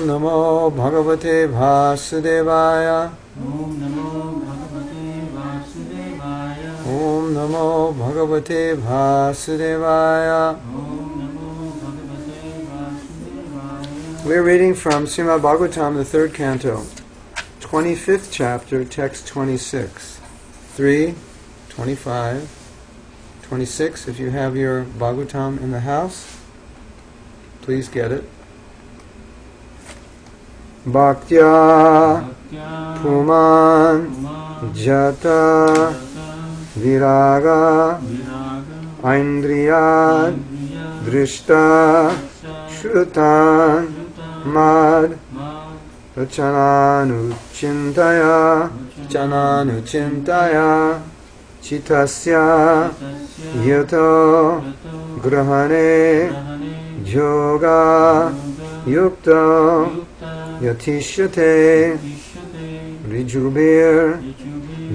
Namo Bhagavate Vasudevaya. Om Namo Bhagavate Vasudevaya. Om Namo Bhagavate Vasudevaya. Om Namo Bhagavate Vasudevaya. We're reading from Srimad Bhagavatam, the third canto, 25th chapter, text 26. 3, 25, 26. If you have your Bhagavatam in the house, please get it. Bhaktya Puman Jata Viraga Aindriyad Drishta Shrutan Mad Chananuchintaya Chitasya Yato Grahane Yoga Yukta Yatishyate Rijubir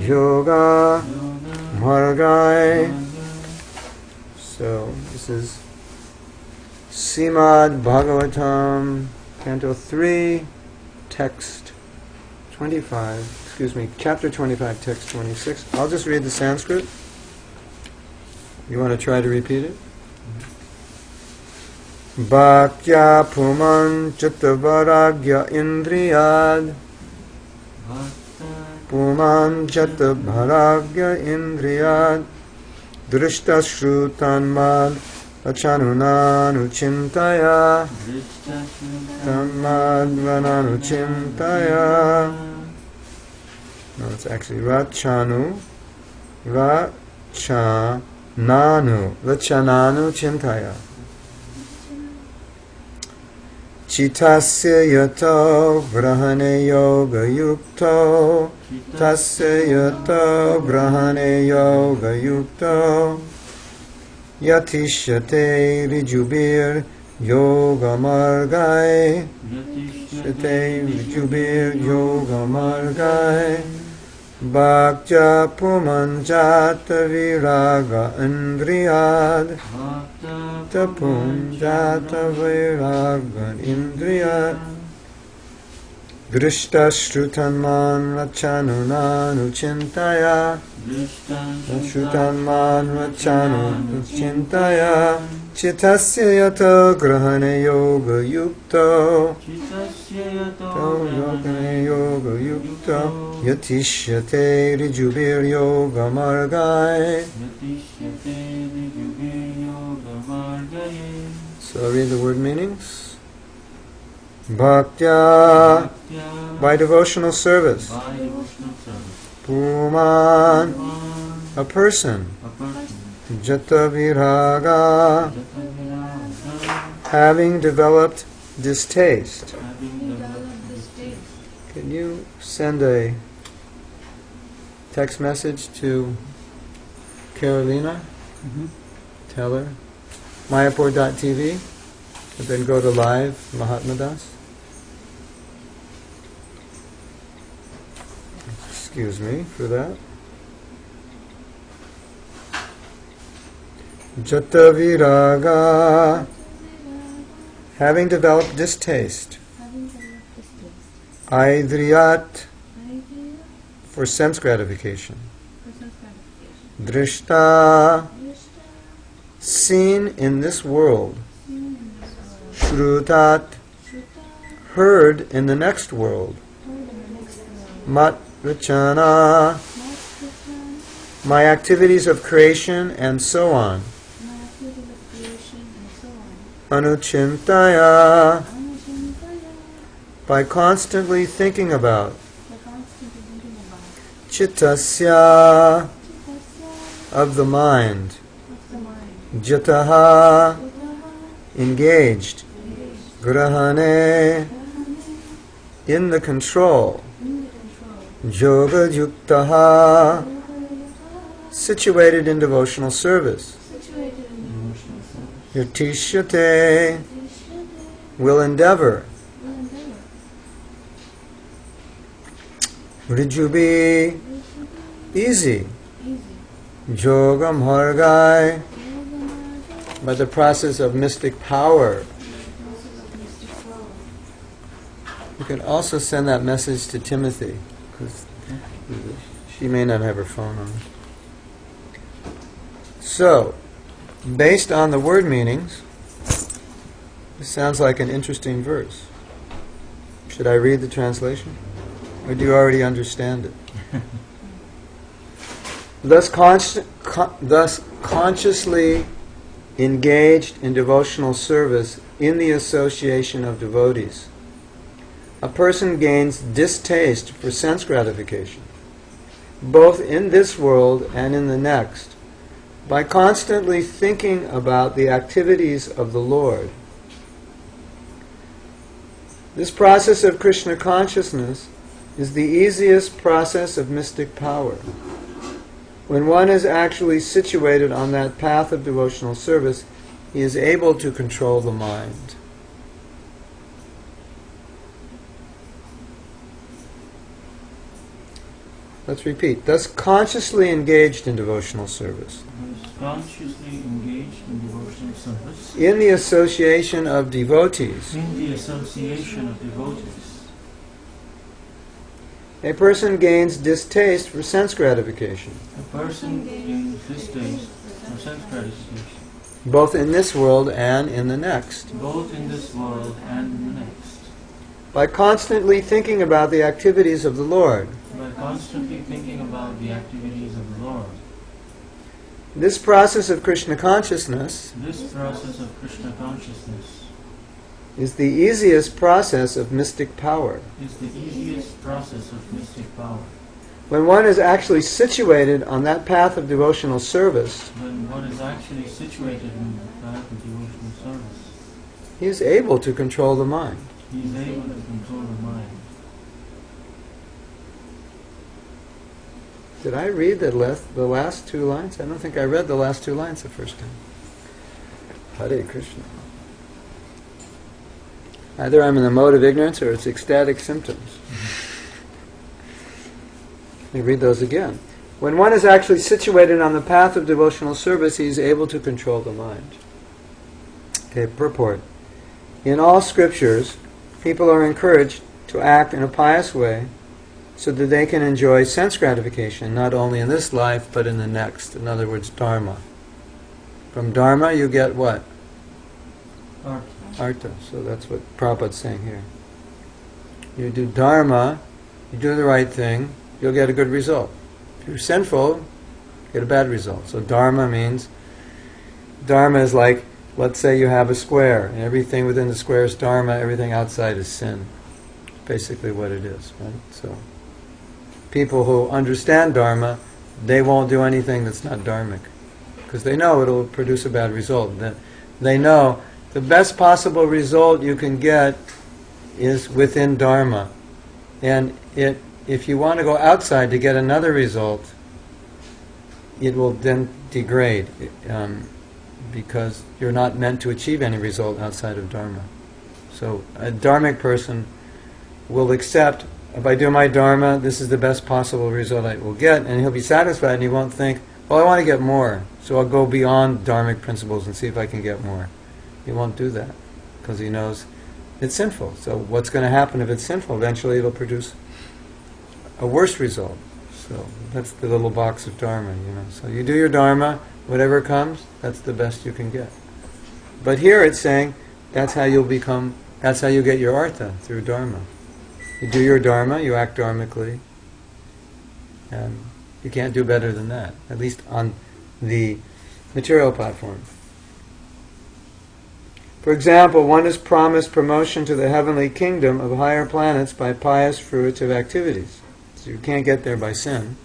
Yoga Margai. So this is Srimad Bhagavatam, Canto 3, text 25, chapter 25, text 26. I'll just read the Sanskrit. You want to try to repeat it? Bhakya Puman Chatavaragya Indriyad. Puman Chatavaragya Indriyad. Drishta Shrutan Mad Achanunanuchintaya. Tamadvananuchintaya. No, it's actually Rachananu Chintaya. Chitasya yato brahane yoga yukto. Tasya yato brahane yoga yukto. Yatishyate rijubir yoga margai. Yatishyate rijubir yoga margai. Bhaktya pumanjata viraga indriyad. Tapunjata viraga indriyad. Drishta shrutan man rachanunanuchintaya. Shrutan man rachanunanuchintaya. Chitasya yato grahane yoga yukto. Yoga yukto. Yatishyate rijubir yoga margai. So I'll read the word meanings. Bhaktya, by devotional service. Puman, a person. Jata viraga, having developed distaste. Can you send a text message to Carolina? Tell her. Mayapur.tv, and then go to live Mahatma Das. Excuse me for that. Jata viraga, having developed distaste. Aidriyat, for sense gratification. Drishta, seen in this world. Shrutat, heard in the next world. Mat rachana, my activities of creation and so on. Anuchintaya, by constantly thinking about. Chittasya, of the mind. Jataha, engaged. Grahane, in the control. Yoga yuktaha, situated in devotional service. Yatishyate, will endeavor. Rijubi, easy. Yoga margai, by the process of mystic power. You can also send that message to Timothy, because she may not have her phone on. So, based on the word meanings, this sounds like an interesting verse. Should I read the translation? Or do you already understand it? Thus consciously engaged in devotional service in the association of devotees, a person gains distaste for sense gratification, both in this world and in the next, by constantly thinking about the activities of the Lord. This process of Krishna consciousness is the easiest process of mystic power. When one is actually situated on that path of devotional service, he is able to control the mind. Let's repeat. Thus consciously engaged in devotional service. Consciously engaged in devotional service. In the association of devotees. In the association of devotees. A person gains distaste for sense gratification. A person gains distaste for sense gratification. Both in this world and in the next. Both in this world and in the next. By constantly thinking about the activities of the Lord. By constantly thinking about the activities of the Lord. This process of Krishna consciousness is the easiest process of mystic power. When one is actually situated on that path of devotional service, he is able to control the mind. Did I read the last two lines? I don't think I read the last two lines the first time. Hare Krishna. Either I'm in the mode of ignorance or it's ecstatic symptoms. Let me read those again. When one is actually situated on the path of devotional service, he is able to control the mind. Okay, purport. In all scriptures, people are encouraged to act in a pious way so that they can enjoy sense gratification, not only in this life, but in the next. In other words, dharma. From dharma you get what? Artha. So that's what Prabhupada's saying here. You do dharma, you do the right thing, you'll get a good result. If you're sinful, you get a bad result. So dharma is like, let's say you have a square, and everything within the square is dharma, everything outside is sin. Basically what it is, right? So people who understand dharma, they won't do anything that's not dharmic, because they know it'll produce a bad result. They know the best possible result you can get is within dharma, and if you want to go outside to get another result, it will then degrade, because you're not meant to achieve any result outside of dharma. So a dharmic person will accept, if I do my dharma, this is the best possible result I will get, and he'll be satisfied, and he won't think, well, I want to get more, so I'll go beyond dharmic principles and see if I can get more. He won't do that, because he knows it's sinful. So what's going to happen if it's sinful? Eventually it'll produce a worse result. So that's the little box of dharma, So you do your dharma, whatever comes, that's the best you can get. But here it's saying, that's how you get your artha, through dharma. You do your dharma, you act dharmically, and you can't do better than that, at least on the material platform. For example, one is promised promotion to the heavenly kingdom of higher planets by pious fruitive activities. So you can't get there by sin.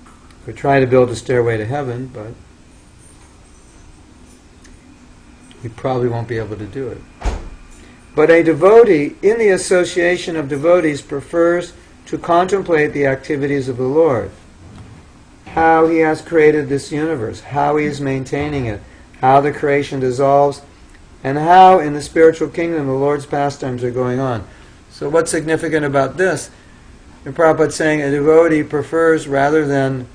You could try to build a stairway to heaven, but you probably won't be able to do it. But a devotee, in the association of devotees, prefers to contemplate the activities of the Lord. How He has created this universe, how He is maintaining it, how the creation dissolves, and how in the spiritual kingdom the Lord's pastimes are going on. So what's significant about this? The Prabhupada's saying a devotee prefers, rather than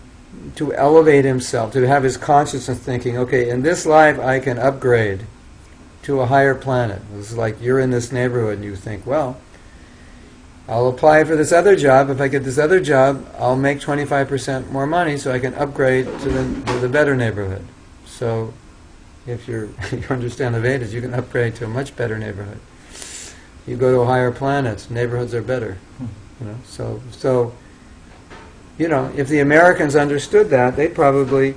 to elevate himself, to have his consciousness thinking, okay, in this life I can upgrade to a higher planet. It's like you're in this neighborhood and you think, well, I'll apply for this other job. If I get this other job, I'll make 25% more money so I can upgrade to the better neighborhood. So if you understand the Vedas, you can upgrade to a much better neighborhood. You go to higher planets, neighborhoods are better. So if the Americans understood that, they'd probably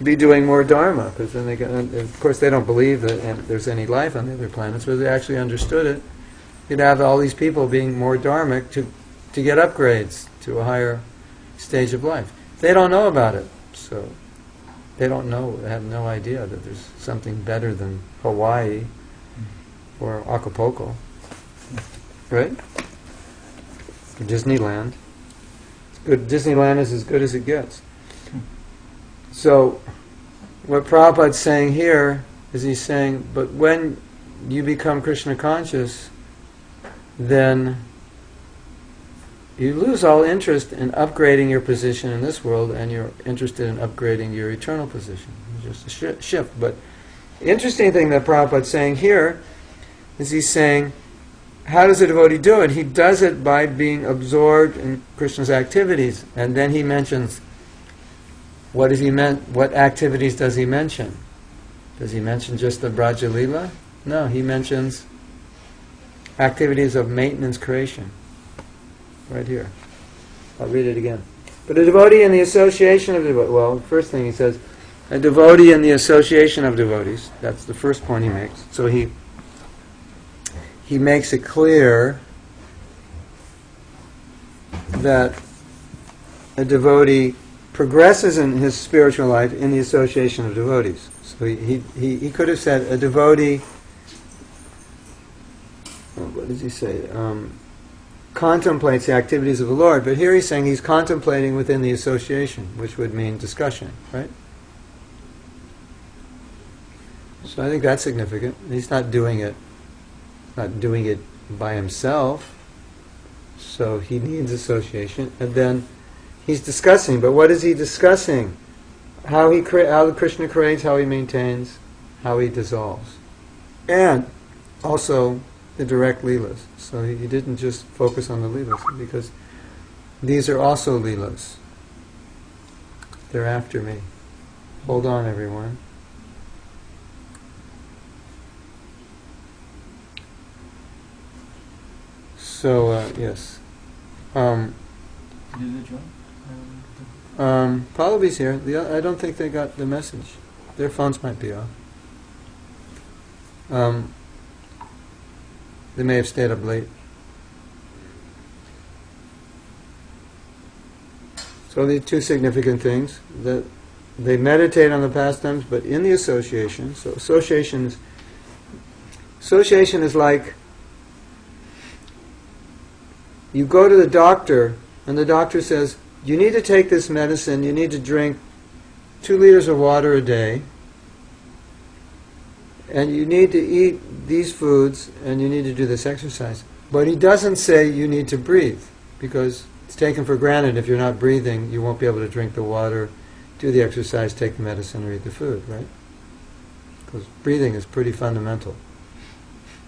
be doing more dharma, because then of course they don't believe that there's any life on the other planets, but if they actually understood it, you'd have all these people being more dharmic to get upgrades to a higher stage of life. They don't know about it, so they don't know, they have no idea that there's something better than Hawaii or Acapulco, right? Or Disneyland. It's good. Disneyland is as good as it gets. So what Prabhupada's saying here is he's saying, but when you become Krishna conscious, then you lose all interest in upgrading your position in this world, and you're interested in upgrading your eternal position. It's just a shift. But the interesting thing that Prabhupada's saying here is he's saying, how does a devotee do it? He does it by being absorbed in Krishna's activities. And then he mentions, what activities does he mention? Does he mention just the Braja Leela? No, he mentions activities of maintenance creation. Right here. I'll read it again. But a devotee in the association of devotees, well, first thing he says, a devotee in the association of devotees, that's the first point he makes. So he makes it clear that a devotee progresses in his spiritual life in the association of devotees. So he could have said a devotee, what does he say? Contemplates the activities of the Lord, but here he's saying he's contemplating within the association, which would mean discussion, right? So I think that's significant. He's not doing it by himself, so he needs association. And then he's discussing, but what is he discussing? How Krishna creates, how he maintains, how he dissolves, and also the direct leelas. So he didn't just focus on the leelas, because these are also leelas. They're after me. Hold on, everyone. So, yes. Pallavi's here. I don't think they got the message. Their phones might be off. They may have stayed up late. So the two significant things, that they meditate on the pastimes, but in the association. So association is like, you go to the doctor, and the doctor says, you need to take this medicine, you need to drink 2 liters of water a day, and you need to eat these foods, and you need to do this exercise. But he doesn't say you need to breathe, because it's taken for granted if you're not breathing, you won't be able to drink the water, do the exercise, take the medicine, or eat the food, right? Because breathing is pretty fundamental.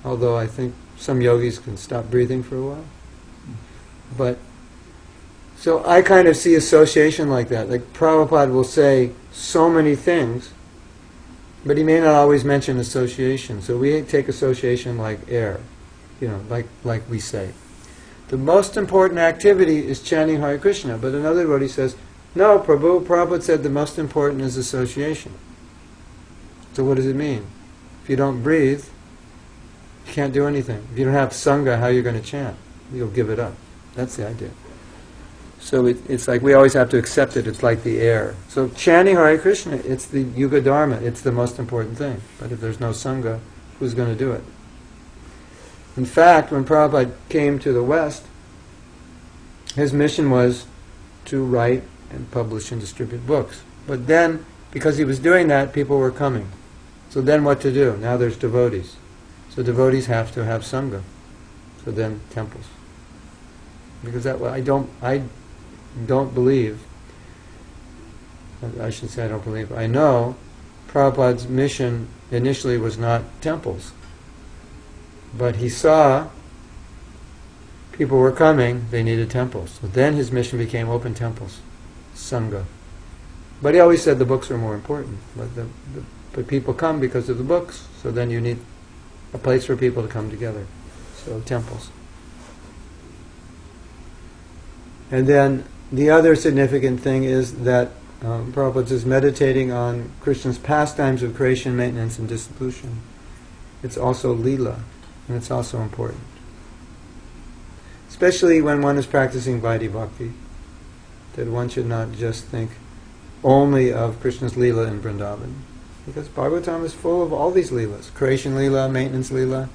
Although I think some yogis can stop breathing for a while. But, so I kind of see association like that. Like Prabhupada will say so many things, but he may not always mention association. So we take association like air, like we say. The most important activity is chanting Hare Krishna, but another devotee says, no, Prabhupada said the most important is association. So what does it mean? If you don't breathe, you can't do anything. If you don't have Sangha, how are you going to chant? You'll give it up. That's the idea. So it's like we always have to accept it. It's like the air. So chanting Hare Krishna, it's the Yuga Dharma. It's the most important thing. But if there's no Sangha, who's going to do it? In fact, when Prabhupada came to the West, his mission was to write and publish and distribute books. But then, because he was doing that, people were coming. So then what to do? Now there's devotees. So devotees have to have Sangha. So then temples. Because I don't believe, I should say I don't believe, I know Prabhupada's mission initially was not temples. But he saw people were coming, they needed temples. So then his mission became open temples, Sangha. But he always said the books are more important. But people come because of the books, so then you need a place for people to come together. So temples. And then the other significant thing is that Prabhupada is meditating on Krishna's pastimes of creation, maintenance, and dissolution. It's also Leela, and it's also important. Especially when one is practicing Vaidhi Bhakti, that one should not just think only of Krishna's Leela in Vrindavan. Because Bhagavatam is full of all these Leelas. Creation Leela, maintenance Leela,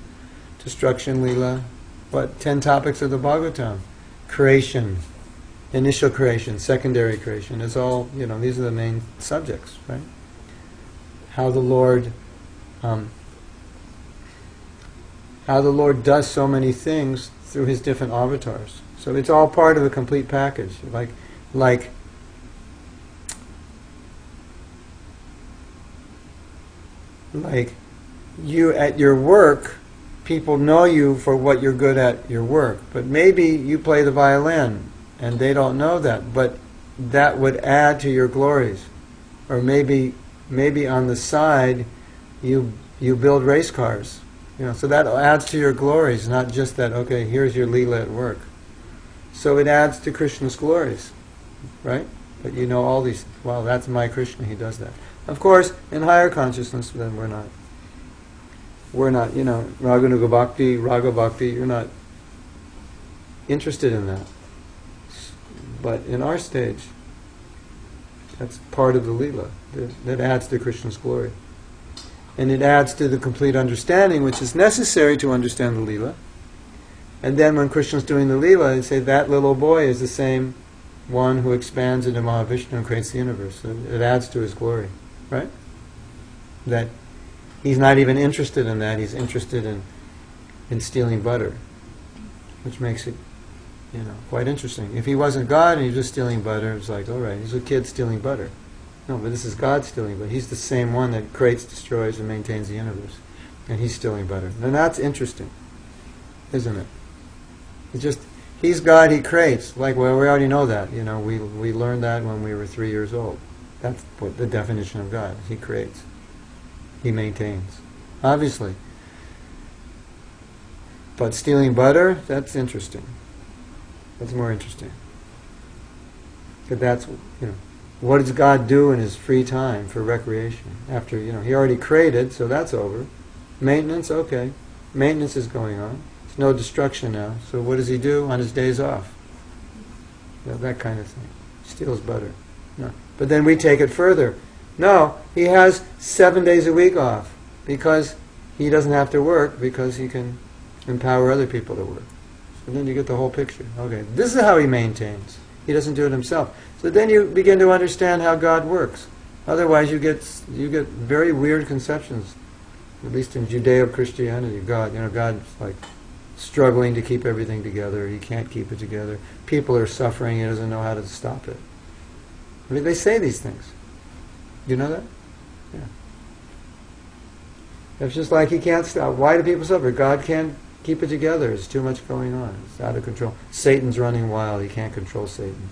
destruction Leela. What? 10 topics of the Bhagavatam. Creation, initial creation, secondary creation. It's all, these are the main subjects, right? How the Lord does so many things through his different avatars. So it's all part of a complete package. Like you at your work, people know you for what you're good at your work. But maybe you play the violin and they don't know that, but that would add to your glories. Or maybe on the side you build race cars. So that adds to your glories, not just that, okay, here's your Leela at work. So it adds to Krishna's glories, right? But all these, wow, that's my Krishna, he does that. Of course, in higher consciousness, then we're not, Raganuga Bhakti, Raga Bhakti, you're not interested in that. But in our stage, that's part of the Leela, that adds to Krishna's glory. And it adds to the complete understanding, which is necessary to understand the Leela. And then when Krishna's doing the Leela, they say that little boy is the same one who expands into Mahavishnu and creates the universe. So it adds to his glory, right? That he's not even interested in that, he's interested in stealing butter, which makes it, quite interesting. If he wasn't God and he was just stealing butter, it's like, all right, he's a kid stealing butter. No, but this is God stealing butter. He's the same one that creates, destroys, and maintains the universe. And he's stealing butter. And that's interesting, isn't it? It's just, he's God, he creates. We already know that. We learned that when we were 3 years old. That's what the definition of God. He creates. He maintains. Obviously. But stealing butter, that's interesting. That's more interesting. But that's, what does God do in his free time for recreation? After, he already created, so that's over. Maintenance, okay. Maintenance is going on. There's no destruction now. So what does he do on his days off? That kind of thing. Steals butter. No. But then we take it further. No, he has 7 days a week off because he doesn't have to work, because he can empower other people to work. So then you get the whole picture. Okay, this is how he maintains. He doesn't do it himself. So then you begin to understand how God works. Otherwise you get very weird conceptions, at least in Judeo-Christianity. God's like struggling to keep everything together. He can't keep it together. People are suffering. He doesn't know how to stop it. They say these things. Do you know that? Yeah. It's just like he can't stop. Why do people suffer? God can't keep it together. There's too much going on. It's out of control. Satan's running wild. He can't control Satan.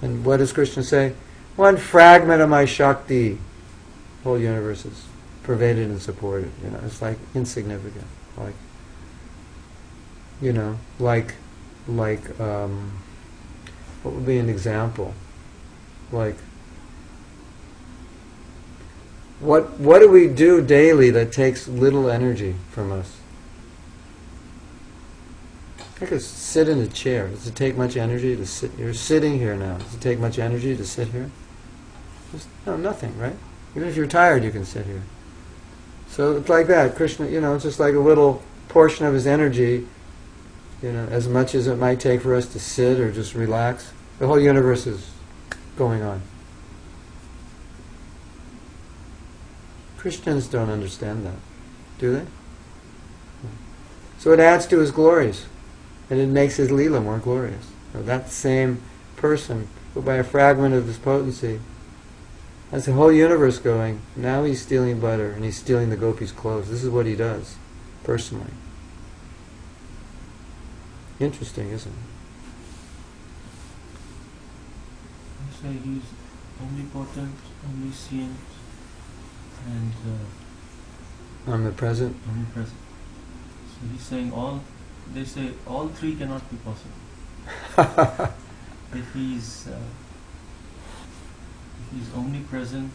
And what does Krishna say? One fragment of my Shakti. The whole universe is pervaded and supported. It's like insignificant. What would be an example? What do we do daily that takes little energy from us? I could sit in a chair. Does it take much energy to sit? You're sitting here now. Does it take much energy to sit here? No, nothing, right? Even if you're tired, you can sit here. So it's like that. Krishna, it's just like a little portion of his energy, as much as it might take for us to sit or just relax. The whole universe is going on. Christians don't understand that, do they? So it adds to his glories, and it makes his Leela more glorious. That same person, who by a fragment of his potency has the whole universe going, now he's stealing butter, and he's stealing the gopis' clothes. This is what he does, personally. Interesting, isn't it? You say he's omnipotent, omniscient, and Omnipresent. omnipresent. So he's saying they say all three cannot be possible. If he's omnipresent,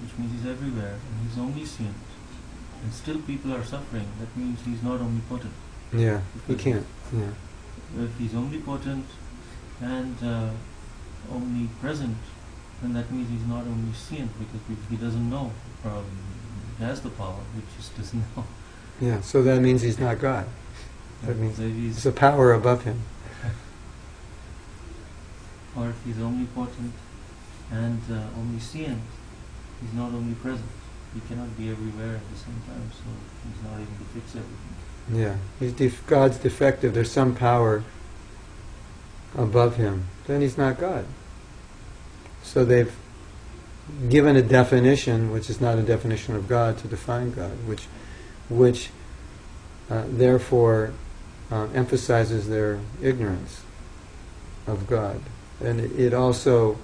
which means he's everywhere, and he's omniscient, and still people are suffering, that means he's not omnipotent. Yeah, he can't. Yeah. If he's omnipotent and omnipresent, then that means he's not omniscient, because he doesn't know. He has the power, he just doesn't know. Yeah, so that means he's not God. That means So if there's a power above him. or if he's omnipotent and omniscient, he's not omnipresent. He cannot be everywhere at the same time, so he's not able to fix everything. Yeah, God's defective. There's some power above him. Then he's not God. So they've given a definition, which is not a definition of God, to define God, which therefore emphasizes their ignorance of God. And it also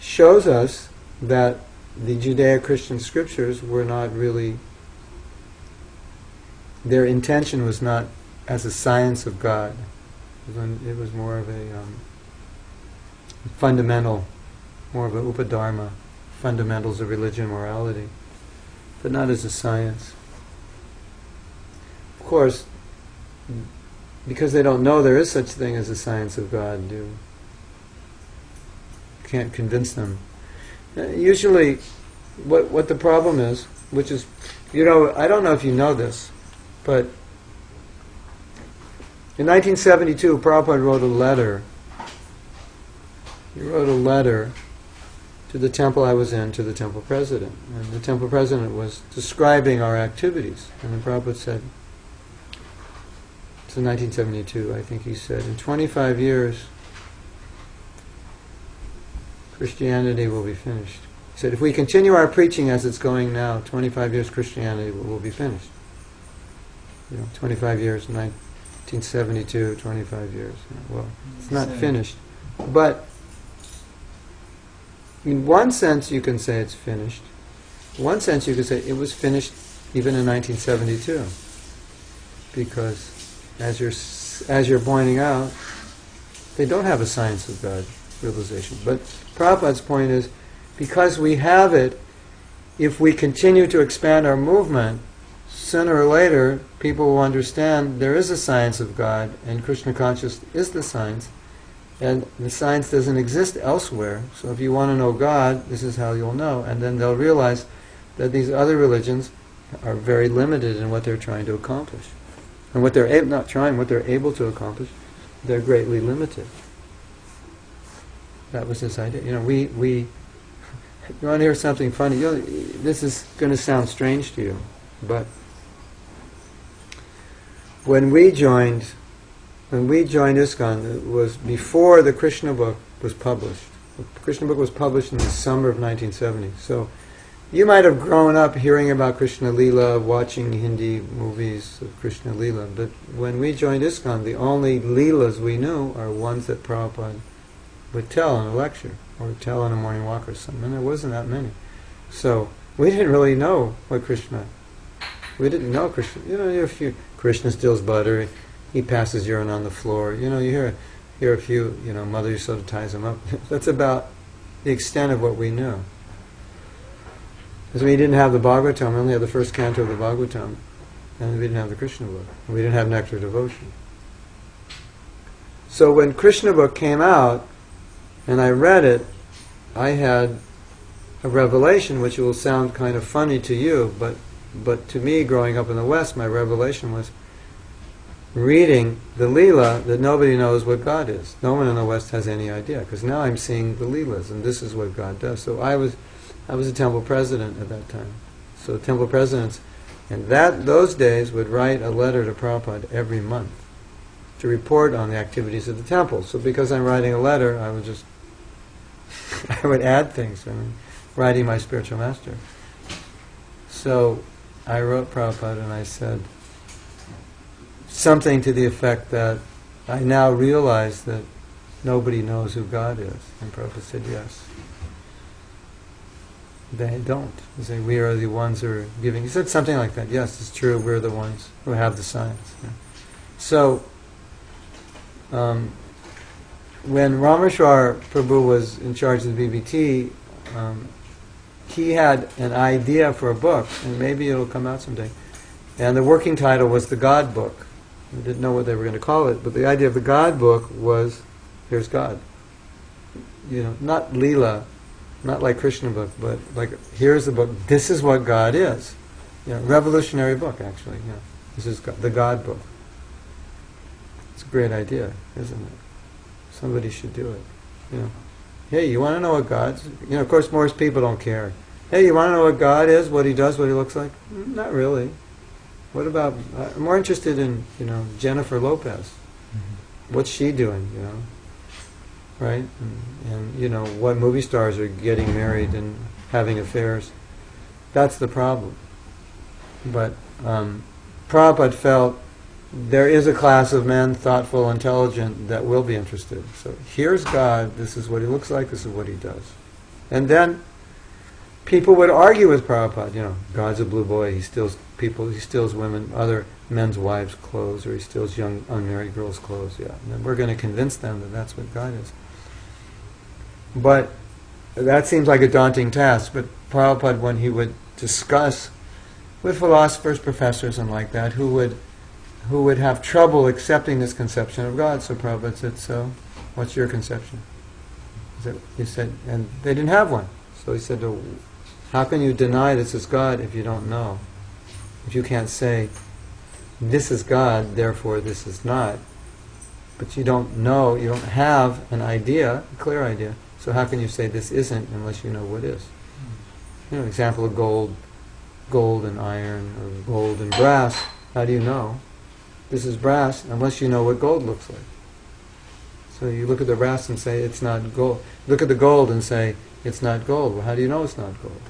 shows us that the Judeo-Christian scriptures were not really, their intention was not as a science of God. It was more of a fundamental, more of a upadharma, fundamentals of religion, morality, but not as a science. Of course, because they don't know there is such thing as a science of God, you can't convince them. Usually, what the problem is, which is, I don't know if you know this, but in 1972, Prabhupada wrote a letter. He wrote a letter to the temple I was in, to the temple president. And the temple president was describing our activities. And then Prabhupada said, it's in 1972, I think he said, in 25 years, Christianity will be finished. He said, if we continue our preaching as it's going now, 25 years Christianity will be finished. 25 years, 1972, 25 years. Well, it's not finished. But in one sense you can say it's finished. In one sense you could say it was finished even in 1972. Because, as you're pointing out, they don't have a science of God realization. But Prabhupada's point is, because we have it, if we continue to expand our movement, sooner or later people will understand there is a science of God, and Krishna consciousness is the science, and the science doesn't exist elsewhere. So if you want to know God, this is how you'll know. And then they'll realize that these other religions are very limited in what they're trying to accomplish. And what they're what they're able to accomplish, they're greatly limited. That was his idea. You want to hear something funny? This is going to sound strange to you, but when we joined ISKCON, it was before the Krishna book was published. The Krishna book was published in the summer of 1970. So you might have grown up hearing about Krishna Leela, watching Hindi movies of Krishna Leela, but when we joined ISKCON, the only Leelas we knew are ones that Prabhupada would tell in a lecture, or tell in a morning walk or something, and there wasn't that many. So we didn't really know what Krishna. We didn't know Krishna. Krishna steals butter, he passes urine on the floor. You hear a few. Mother Yasoda ties him up. That's about the extent of what we knew. Because we didn't have the Bhagavatam, we only had the first canto of the Bhagavatam, and we didn't have the Krishna book. We didn't have Nectar Devotion. So when Krishna book came out, and I read it, I had a revelation, which will sound kind of funny to you, but to me, growing up in the West, my revelation was reading the Leela that nobody knows what God is. No one in the West has any idea, because now I'm seeing the Leelas, and this is what God does. So I was a temple president at that time. So temple presidents, and those days would write a letter to Prabhupada every month to report on the activities of the temple. So because I'm writing a letter, I would add things. Writing my spiritual master. So I wrote Prabhupada and I said something to the effect that I now realize that nobody knows who God is. And Prabhupada said yes. They don't. He said, we are the ones who are giving. He said something like that. Yes, it's true. We're the ones who have the science. Yeah. So, when Rameshwar Prabhu was in charge of the BBT, he had an idea for a book, and maybe it'll come out someday. And the working title was The God Book. We didn't know what they were going to call it, but the idea of the God Book was, here's God. Not Leela, not like Krishna book, but like, here's the book, this is what God is. Revolutionary book, actually. Yeah. This is the God Book. It's a great idea, isn't it? Somebody should do it. Hey, you want to know what God's... of course, most people don't care. Hey, you want to know what God is, what He does, what He looks like? Not really. What about... I'm more interested in, Jennifer Lopez. Mm-hmm. What's she doing, Right? And what movie stars are getting married and having affairs. That's the problem. But Prabhupada felt there is a class of men, thoughtful, intelligent, that will be interested. So here's God, this is what He looks like, this is what He does. And then people would argue with Prabhupada, God's a blue boy, He steals people, He steals women, other men's wives' clothes, or He steals young unmarried girls' clothes, yeah. And then we're going to convince them that that's what God is. But that seems like a daunting task, but Prabhupada, when he would discuss with philosophers, professors, and like that, who would have trouble accepting this conception of God. So Prabhupada said, so, what's your conception? He said, and they didn't have one. So he said, oh, how can you deny this is God if you don't know? If you can't say, this is God, therefore this is not. But you don't know, you don't have an idea, a clear idea. So how can you say this isn't unless you know what is? Example of gold and iron, or gold and brass. How do you know this is brass unless you know what gold looks like? So you look at the brass and say it's not gold. Look at the gold and say it's not gold. Well, how do you know it's not gold?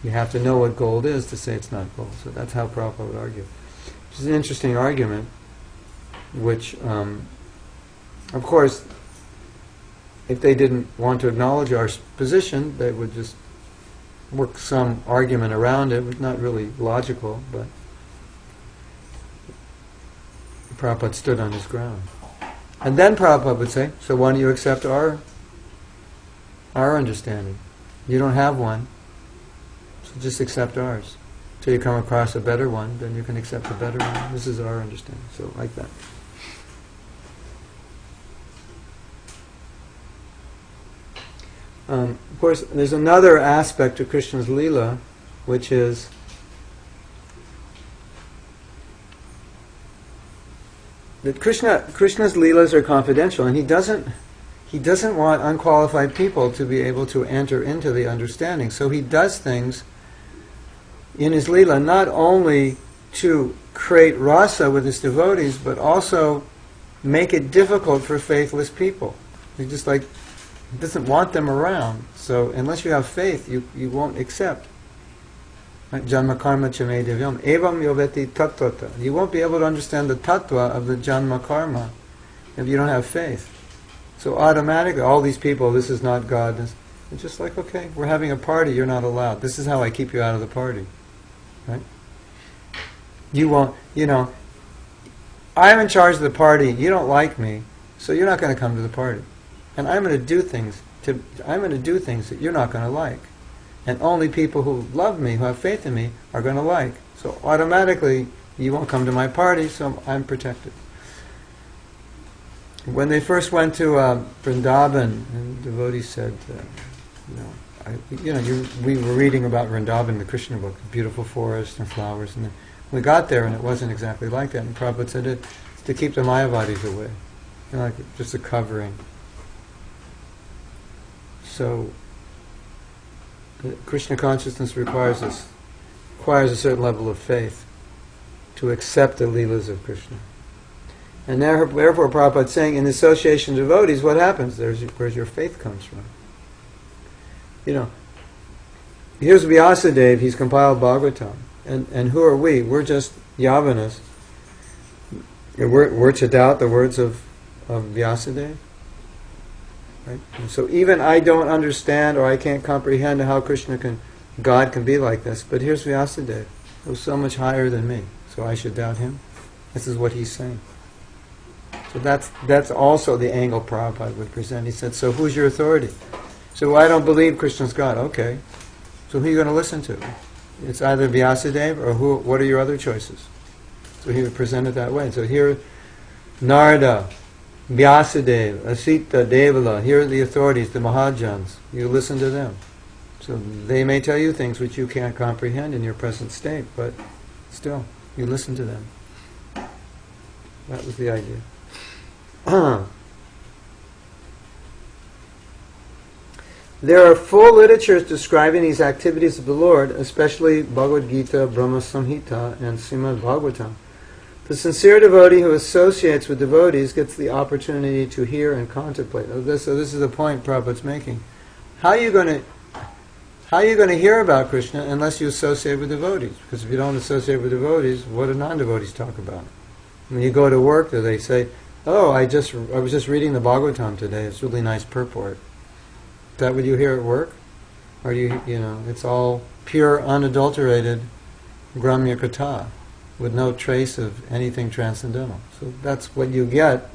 You have to know what gold is to say it's not gold. So that's how Prabhupada would argue. Which is an interesting argument, which, of course, if they didn't want to acknowledge our position, they would just work some argument around it. It was not really logical, but Prabhupada stood on his ground. And then Prabhupada would say, so why don't you accept our understanding? You don't have one, so just accept ours. Till you come across a better one, then you can accept a better one. This is our understanding. So like that. Of course, there's another aspect of Krishna's Leela, which is that Krishna's Leelas are confidential, and he doesn't want unqualified people to be able to enter into the understanding. So he does things in his Leela not only to create rasa with his devotees, but also make it difficult for faithless people. He just doesn't want them around. So unless you have faith, you won't accept. Janma karma chame devyam evam yoveti tattvata. You won't be able to understand the tattva of the janma karma if you don't have faith. So automatically, all these people, this is not God. It's just like, okay, we're having a party, you're not allowed. This is how I keep you out of the party. Right? You won't, I'm in charge of the party, you don't like me, so you're not going to come to the party. And I'm going to do things that you're not going to like. And only people who love me, who have faith in me, are going to like. So automatically, you won't come to my party, so I'm protected. When they first went to Vrindavan, and the devotee said, we were reading about Vrindavan, the Krishna book, beautiful forest and flowers, and then we got there and it wasn't exactly like that. And Prabhupada said it's to keep the Mayavadis away, like just a covering. So Krishna consciousness requires a certain level of faith to accept the Leelas of Krishna. And therefore Prabhupada is saying, in the association of devotees, what happens? Where's your faith comes from. Here's Vyasadeva, he's compiled Bhagavatam. And who are we? We're just Yavanas. We're to doubt the words of Vyasadeva? Right? And so even I don't understand or I can't comprehend how God can be like this, but here's Vyasadeva, who's so much higher than me, so I should doubt him? This is what he's saying. So that's also the angle Prabhupada would present. He said, so who's your authority? So well, I don't believe Krishna's God. Okay. So who are you going to listen to? It's either Vyasadeva or who? What are your other choices? So he would present it that way. So here, Narada, Vyasadeva, Asita, Devala, here are the authorities, the Mahajans. You listen to them. So they may tell you things which you can't comprehend in your present state, but still, you listen to them. That was the idea. There are full literatures describing these activities of the Lord, especially Bhagavad Gita, Brahma Samhita, and Srimad Bhagavatam. The sincere devotee who associates with devotees gets the opportunity to hear and contemplate. So this is the point Prabhupada's making. How are you going to hear about Krishna unless you associate with devotees? Because if you don't associate with devotees, what do non-devotees talk about? When you go to work, do they say, "Oh, I was just reading the Bhagavatam today. It's really nice purport." Is that what you hear at work? Or it's all pure, unadulterated Gramya Katha, with no trace of anything transcendental. So that's what you get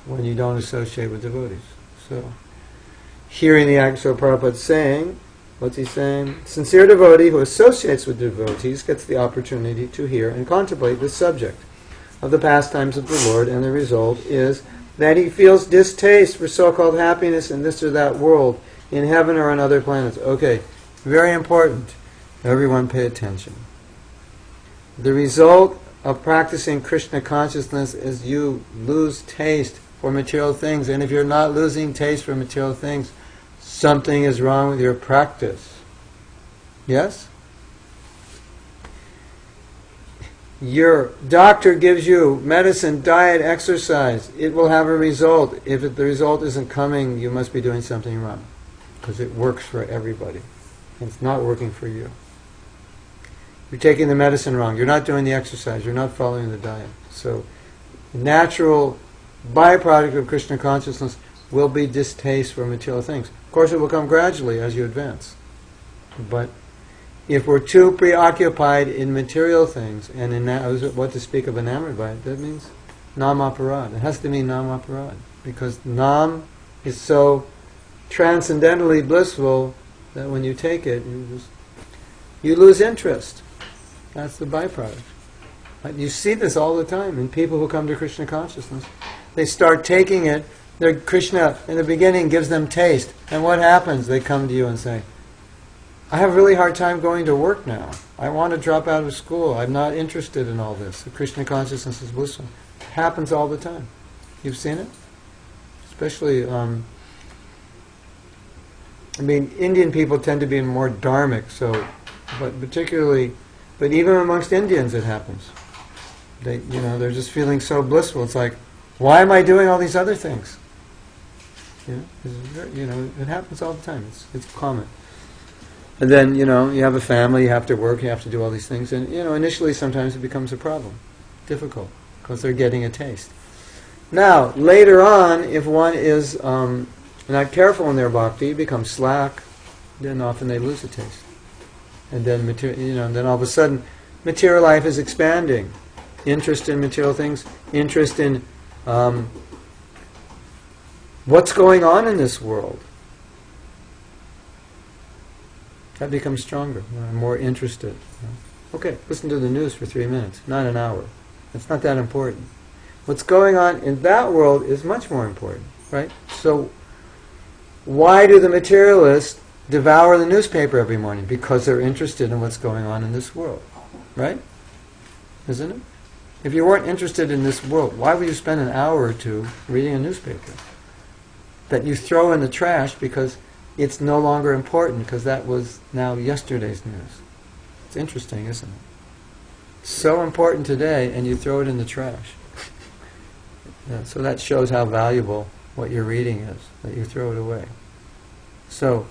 when you don't associate with devotees. So, hearing the act, so Prabhupada's saying, what's he saying? Sincere devotee who associates with devotees gets the opportunity to hear and contemplate the subject of the pastimes of the Lord, and the result is that he feels distaste for so-called happiness in this or that world, in heaven or on other planets. Okay, very important. Everyone pay attention. The result of practicing Krishna consciousness is you lose taste for material things, and if you're not losing taste for material things, something is wrong with your practice. Yes? Your doctor gives you medicine, diet, exercise. It will have a result. If the result isn't coming, you must be doing something wrong, because it works for everybody. It's not working for you. You're taking the medicine wrong. You're not doing the exercise. You're not following the diet. So, natural byproduct of Krishna consciousness will be distaste for material things. Of course, it will come gradually as you advance. But if we're too preoccupied in material things, and in what to speak of enamored by it, that means namaparad. It has to mean namaparad, because nam is so transcendentally blissful that when you take it, you lose interest. That's the byproduct. You see this all the time in people who come to Krishna consciousness. They start taking it. Krishna, in the beginning, gives them taste. And what happens? They come to you and say, I have a really hard time going to work now. I want to drop out of school. I'm not interested in all this. The Krishna consciousness is blissful. It happens all the time. You've seen it? Especially, Indian people tend to be more dharmic, but even amongst Indians it happens. They're just feeling so blissful. It's like, why am I doing all these other things? It happens all the time. It's common. And then, you have a family, you have to work, you have to do all these things. And, initially sometimes it becomes a problem. Difficult. Because they're getting a taste. Now, later on, if one is not careful in their bhakti, becomes slack, then often they lose the taste. And then, then all of a sudden, material life is expanding. Interest in material things, interest in what's going on in this world. That becomes stronger, more interested. Okay, listen to the news for 3 minutes, not an hour. It's not that important. What's going on in that world is much more important, right? So, why do the materialists devour the newspaper every morning? Because they're interested in what's going on in this world, right? Isn't it? If you weren't interested in this world, why would you spend an hour or two reading a newspaper that you throw in the trash because it's no longer important, because that was now yesterday's news? It's interesting, isn't it? It's so important today, and you throw it in the trash. So that shows how valuable what you're reading is, that you throw it away. So,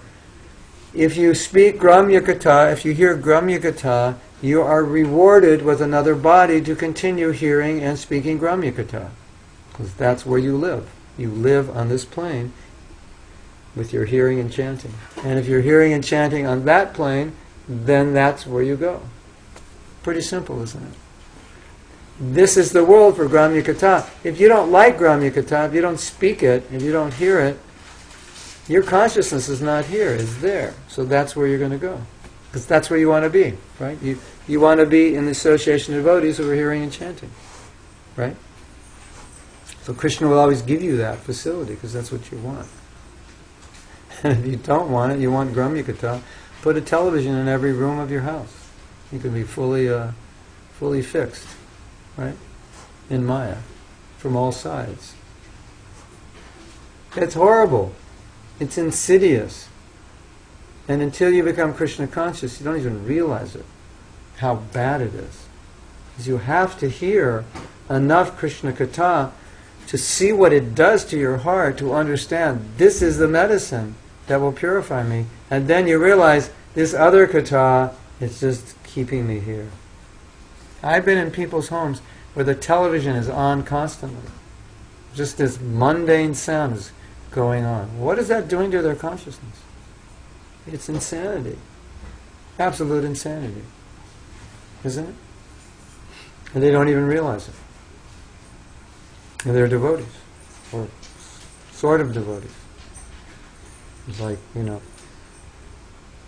if you speak Gramya Katha, if you hear Gramya Katha, you are rewarded with another body to continue hearing and speaking Gramya-katha. Because that's where you live. You live on this plane with your hearing and chanting. And if you're hearing and chanting on that plane, then that's where you go. Pretty simple, isn't it? This is the world for Gramya-katha. If you don't like Gramya-katha, if you don't speak it, if you don't hear it, your consciousness is not here, it's there. So that's where you're going to go. Because that's where you want to be, right? You want to be in the association of devotees who are hearing and chanting, right? So Krishna will always give you that facility because that's what you want. And if you don't want it, you want Gramya-katha, put a television in every room of your house. You can be fully fixed, right? In Maya, from all sides. It's horrible. It's insidious. And until you become Krishna conscious, you don't even realize it, how bad it is. Because you have to hear enough Krishna katha to see what it does to your heart, to understand this is the medicine that will purify me. And then you realize this other katha is just keeping me here. I've been in people's homes where the television is on constantly. Just this mundane sound is going on. What is that doing to their consciousness? It's insanity. Absolute insanity. Isn't it? And they don't even realize it. And they're devotees. Or sort of devotees. It's like,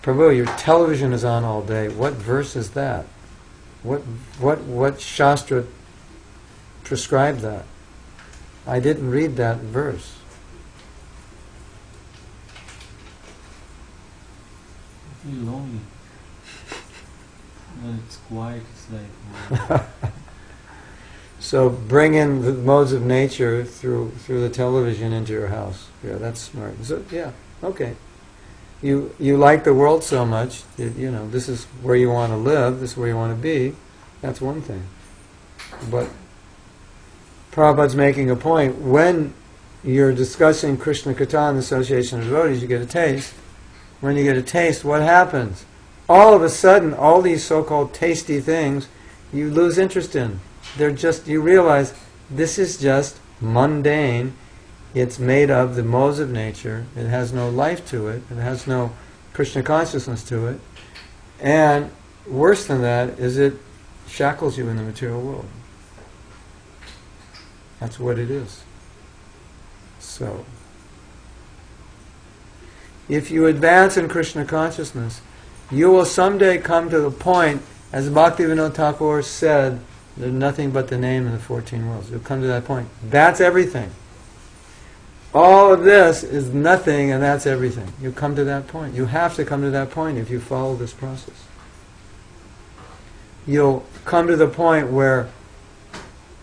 Prabhu, your television is on all day. What verse is that? What Shastra prescribed that? I didn't read that verse. I feel lonely. When it's quiet, it's like... So bring in the modes of nature through the television into your house. Yeah, that's smart. So, yeah, okay. You like the world so much, this is where you want to live, this is where you want to be, that's one thing. But Prabhupada's making a point, when you're discussing Krishna Katha and the association of devotees, you get a taste. When you get a taste, what happens? All of a sudden, all these so-called tasty things, you lose interest in. You realize, this is just mundane. It's made of the modes of nature. It has no life to it. It has no Krishna consciousness to it. And worse than that is it shackles you in the material world. That's what it is. So, if you advance in Krishna consciousness, you will someday come to the point, as Bhaktivinoda Thakur said, there's nothing but the name in the 14 worlds. You'll come to that point. That's everything. All of this is nothing, and that's everything. You come to that point. You have to come to that point if you follow this process. You'll come to the point where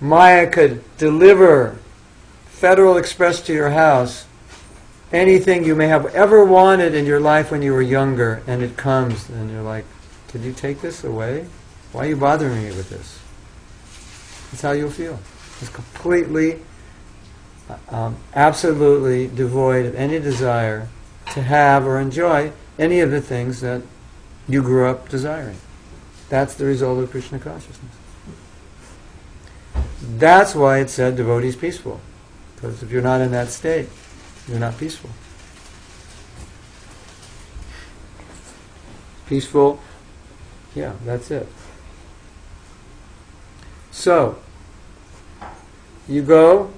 Maya could deliver Federal Express to your house, anything you may have ever wanted in your life when you were younger, and it comes, and you're like, did you take this away? Why are you bothering me with this? That's how you'll feel. It's completely, absolutely devoid of any desire to have or enjoy any of the things that you grew up desiring. That's the result of Krishna consciousness. That's why it said devotee is peaceful. Because if you're not in that state, you're not peaceful. Peaceful, yeah, that's it. So, you go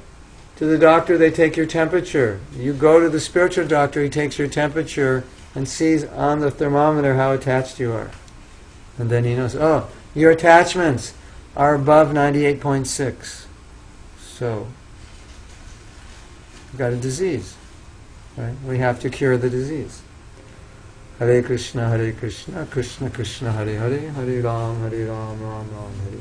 to the doctor, they take your temperature. You go to the spiritual doctor, he takes your temperature and sees on the thermometer how attached you are. And then he knows, oh, your attachments are above 98.6. So, you've got a disease. Right? We have to cure the disease. Hare Krishna, Krishna Krishna, Hare Hare, Hare Ram, Ram Ram, Hare Hare.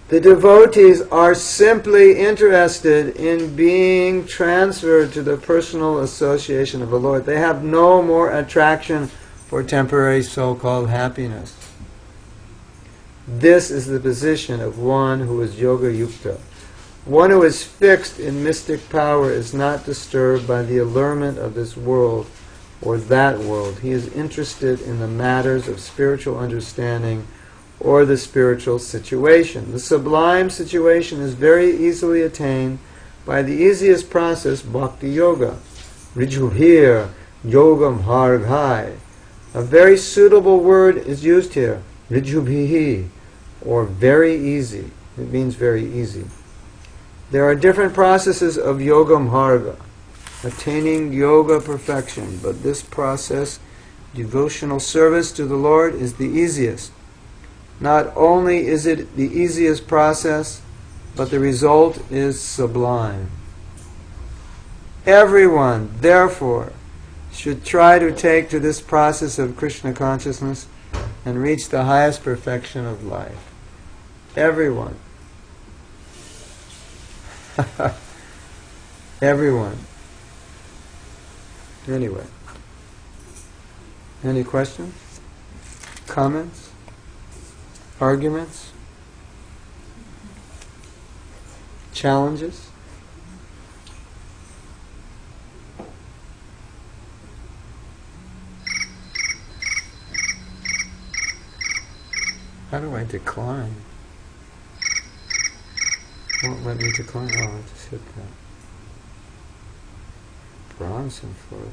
The devotees are simply interested in being transferred to the personal association of the Lord. They have no more attraction for temporary so-called happiness. This is the position of one who is yoga yukta. One who is fixed in mystic power is not disturbed by the allurement of this world, or that world. He is interested in the matters of spiritual understanding or the spiritual situation. The sublime situation is very easily attained by the easiest process, bhakti yoga. Rijuhir yogam harghai. A very suitable word is used here, rijubhihi, or very easy. It means very easy. There are different processes of yogam harga, attaining yoga perfection, but this process, devotional service to the Lord, is the easiest. Not only is it the easiest process, but the result is sublime. Everyone, therefore, should try to take to this process of Krishna consciousness and reach the highest perfection of life. Everyone. Everyone. Anyway. Any questions? Comments? Arguments? Challenges? How do I decline? Won't let me decline. Oh, I just hit that. Bronson Florida.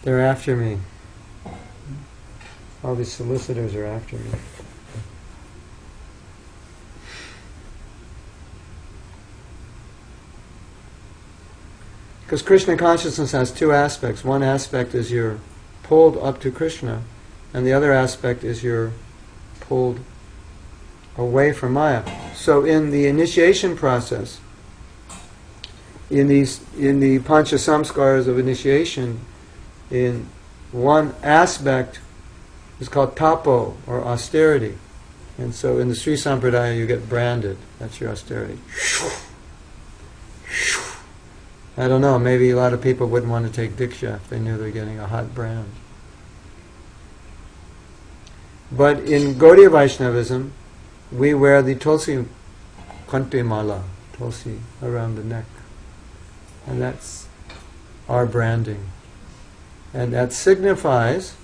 They're after me. All these solicitors are after me. Because Krishna consciousness has two aspects. One aspect is you're pulled up to Krishna, and the other aspect is you're pulled away from Maya. So in the initiation process, in the Pancha Samskaras of initiation, in one aspect is called tapo, or austerity. And so in the Sri Sampradaya you get branded. That's your austerity. I don't know, maybe a lot of people wouldn't want to take Diksha if they knew they're getting a hot brand. But in Gaudiya Vaishnavism, we wear the Tulsi Kante Mala, Tulsi around the neck. And that's our branding. And that signifies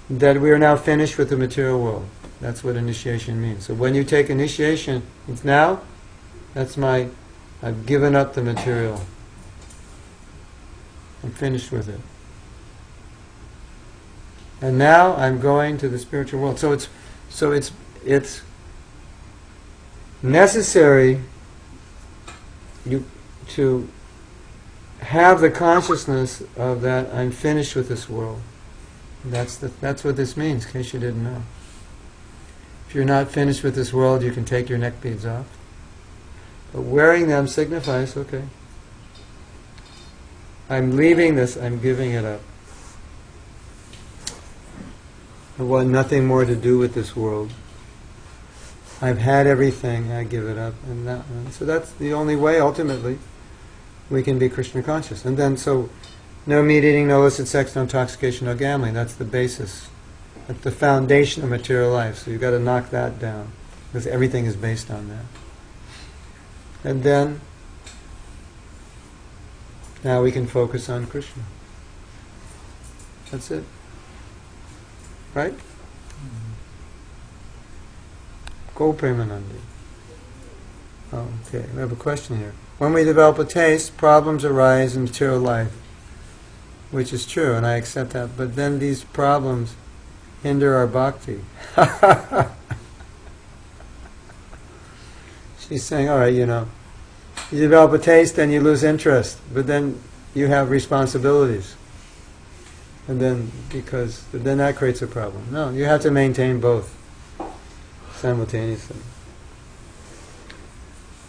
that we are now finished with the material world. That's what initiation means. So when you take initiation, it's now, I've given up the material. I'm finished with it. And now I'm going to the spiritual world. So it's necessary to have the consciousness of that I'm finished with this world. That's what this means, in case you didn't know. If you're not finished with this world, you can take your neck beads off. But wearing them signifies, okay, I'm leaving this, I'm giving it up. I want nothing more to do with this world. I've had everything, I give it up. And so that's the only way, ultimately, we can be Krishna conscious. And then, so, no meat eating, no illicit sex, no intoxication, no gambling. That's the basis. That's the foundation of material life. So you've got to knock that down, because everything is based on that. And then, now we can focus on Krishna. That's it. Right? Go Premanandi. Okay, we have a question here. When we develop a taste, problems arise in material life, which is true, and I accept that. But then these problems hinder our bhakti. She's saying, all right, you develop a taste, then you lose interest, but then you have responsibilities. And then, then that creates a problem. No, you have to maintain both simultaneously.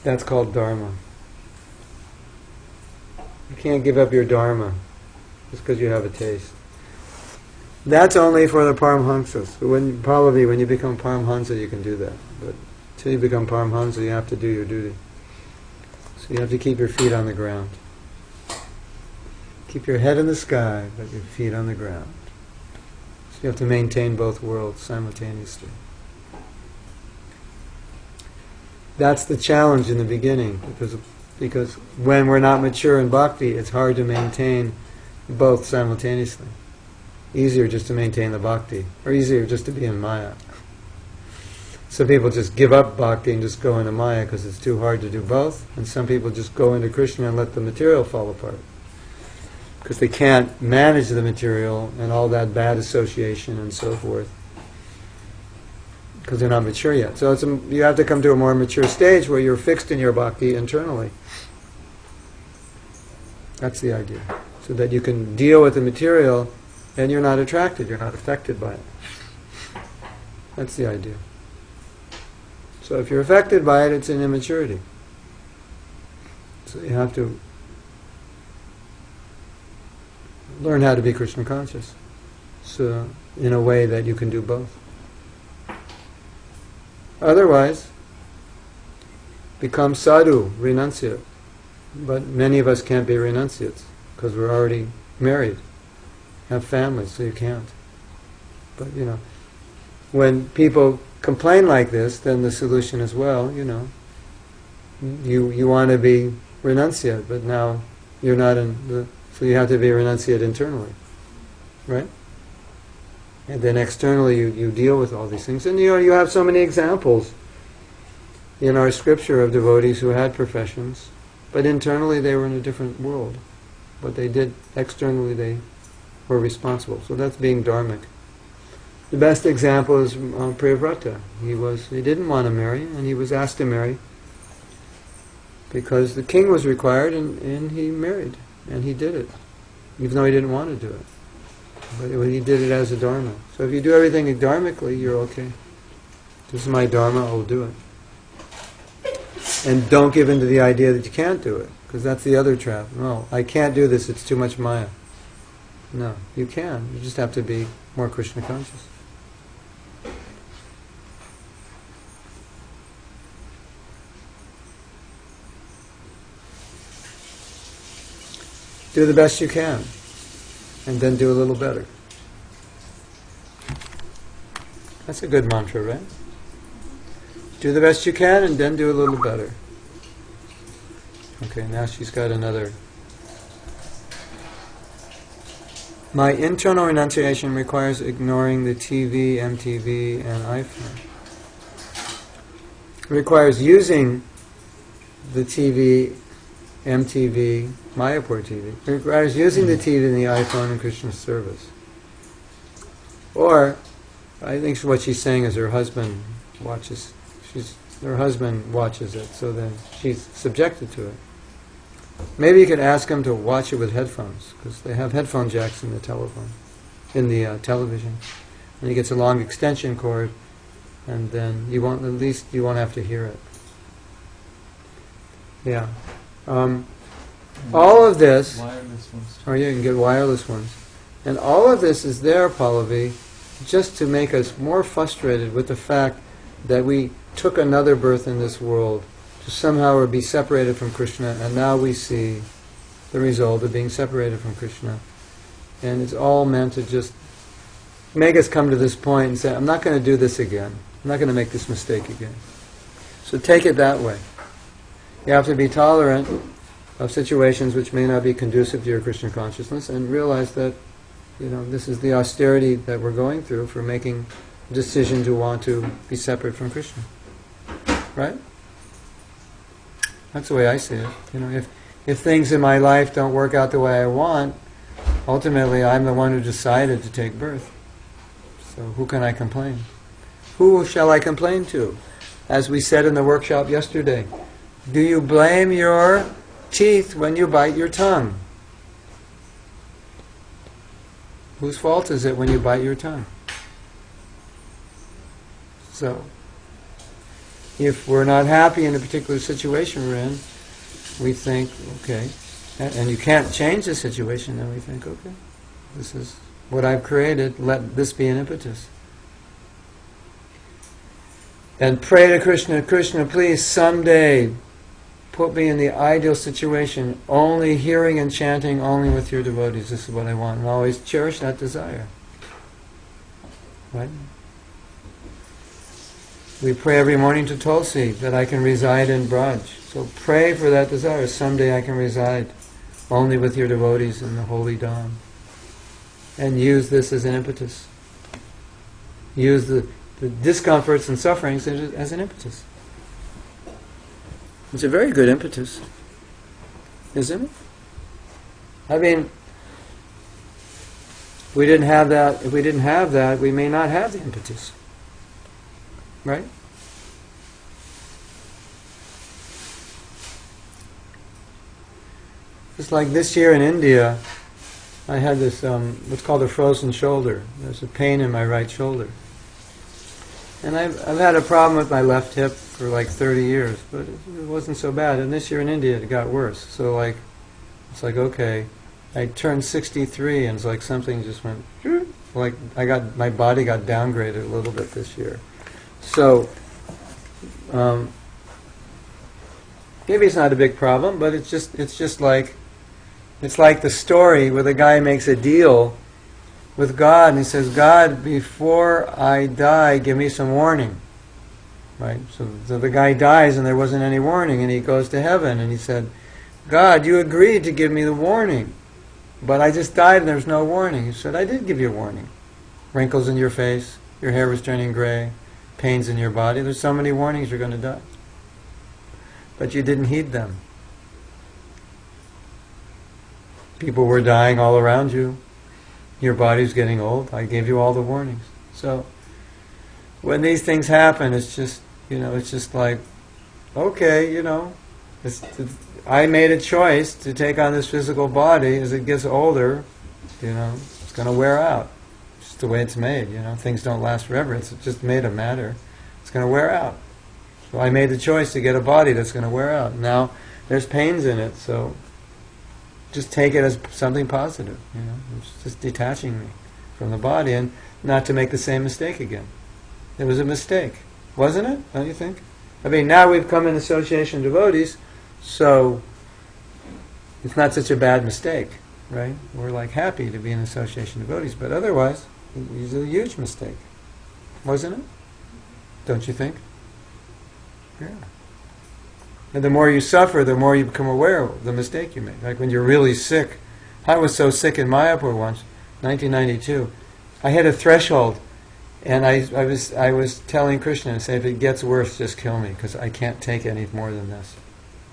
That's called dharma. You can't give up your dharma just because you have a taste. That's only for the Paramhamsas. Probably when you become Paramhamsa you can do that. But until you become Paramhamsa you have to do your duty. So you have to keep your feet on the ground. Keep your head in the sky, but your feet on the ground. So you have to maintain both worlds simultaneously. That's the challenge in the beginning, because when we're not mature in bhakti, it's hard to maintain both simultaneously. Easier just to maintain the bhakti, or easier just to be in Maya. Some people just give up bhakti and just go into Maya because it's too hard to do both, and some people just go into Krishna and let the material fall apart because they can't manage the material and all that bad association and so forth because they're not mature yet. So you have to come to a more mature stage where you're fixed in your bhakti internally. That's the idea. So that you can deal with the material and you're not attracted, you're not affected by it. That's the idea. So if you're affected by it, it's an immaturity. So you have to learn how to be Krishna conscious. So in a way that you can do both. Otherwise, become sadhu, renunciate. But many of us can't be renunciates because we're already married, have families, so you can't. But when people complain like this, then the solution is, well, you want to be renunciate, but now you're not so you have to be renunciate internally, right? And then externally you deal with all these things. And you have so many examples in our scripture of devotees who had professions, but internally they were in a different world. What they did externally, they were responsible. So that's being dharmic. The best example is Priyavrata. He didn't want to marry, and he was asked to marry because the king was required, and he married, and he did it, even though he didn't want to do it. But he did it as a dharma. So if you do everything dharmically, you're okay. This is my dharma, I'll do it. And don't give in to the idea that you can't do it, because that's the other trap. No, I can't do this, it's too much Maya. No, you can. You just have to be more Krishna conscious. Do the best you can, and then do a little better. That's a good mantra, right? Do the best you can, and then do a little better. Okay, now she's got another. My internal renunciation requires ignoring the TV, MTV, and iPhone. It requires using the TV, MTV, Mayapur TV. It requires using the TV and the iPhone in Krishna's service. Or, I think what she's saying is her husband watches. Her husband watches it, so then she's subjected to it. Maybe you could ask him to watch it with headphones, because they have headphone jacks in the telephone, in the television, and he gets a long extension cord, and then you won't have to hear it. Yeah. All of this. Wireless ones. Oh, yeah, you can get wireless ones, and all of this is there, Pallavi, just to make us more frustrated with the fact that we took another birth in this world to somehow be separated from Krishna, and now we see the result of being separated from Krishna. And it's all meant to just make us come to this point and say, I'm not going to do this again. I'm not going to make this mistake again. So take it that way. You have to be tolerant of situations which may not be conducive to your Krishna consciousness, and realize that this is the austerity that we're going through for making a decision to want to be separate from Krishna. Right? That's the way I see it. If things in my life don't work out the way I want, ultimately I'm the one who decided to take birth. So who can I complain? Who shall I complain to? As we said in the workshop yesterday, do you blame your teeth when you bite your tongue? Whose fault is it when you bite your tongue? So, if we're not happy in a particular situation we're in, we think, okay, and you can't change the situation, then we think, okay, this is what I've created, let this be an impetus. And pray to Krishna, Krishna, please someday put me in the ideal situation, only hearing and chanting only with your devotees. This is what I want. And always cherish that desire. Right? We pray every morning to Tulsi that I can reside in Braj. So pray for that desire. Someday I can reside only with your devotees in the holy dawn. And use this as an impetus. Use the discomforts and sufferings as an impetus. It's a very good impetus, isn't it? I mean, if we didn't have that, we may not have the impetus. Right? Just like this year in India, I had this, what's called a frozen shoulder. There's a pain in my right shoulder. And I've had a problem with my left hip for like 30 years, but it wasn't so bad. And this year in India, it got worse. So it's like, okay, I turned 63 and it's like something just went, like my body got downgraded a little bit this year. So, maybe it's not a big problem, but it's just like, it's like the story where the guy makes a deal with God, and he says, God, before I die, give me some warning. Right? So the guy dies and there wasn't any warning, and he goes to heaven, and he said, God, you agreed to give me the warning, but I just died and there's no warning. He said, I did give you a warning. Wrinkles in your face, your hair was turning gray, pains in your body. There's so many warnings you're going to die. But you didn't heed them. People were dying all around you. Your body's getting old. I gave you all the warnings. So when these things happen, it's just like, okay, I made a choice to take on this physical body. As it gets older, it's going to wear out. It's just the way it's made. Things don't last forever. It's just made of matter. It's going to wear out. So I made the choice to get a body that's going to wear out. Now there's pains in it, so just take it as something positive. It's just detaching me from the body, and not to make the same mistake again. It was a mistake, wasn't it? Don't you think? I mean, now we've come in association devotees, so it's not such a bad mistake, right? We're like happy to be in association devotees, but otherwise, it was a huge mistake, wasn't it? Don't you think? Yeah. And the more you suffer, the more you become aware of the mistake you made. Like when you're really sick. I was so sick in Mayapur once, 1992. I hit a threshold, and I was telling Krishna, I said, if it gets worse, just kill me, because I can't take any more than this.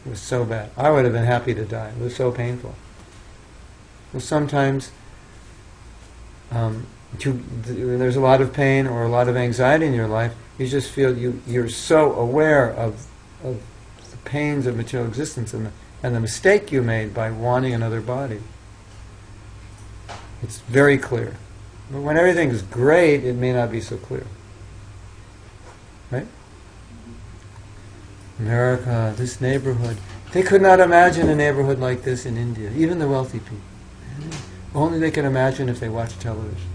It was so bad. I would have been happy to die. It was so painful. Well, sometimes there's a lot of pain or a lot of anxiety in your life. You just feel you're so aware of the pains of material existence and the mistake you made by wanting another body. It's very clear. But when everything is great, it may not be so clear. Right? America, this neighborhood. They could not imagine a neighborhood like this in India, even the wealthy people. Only they can imagine if they watch television.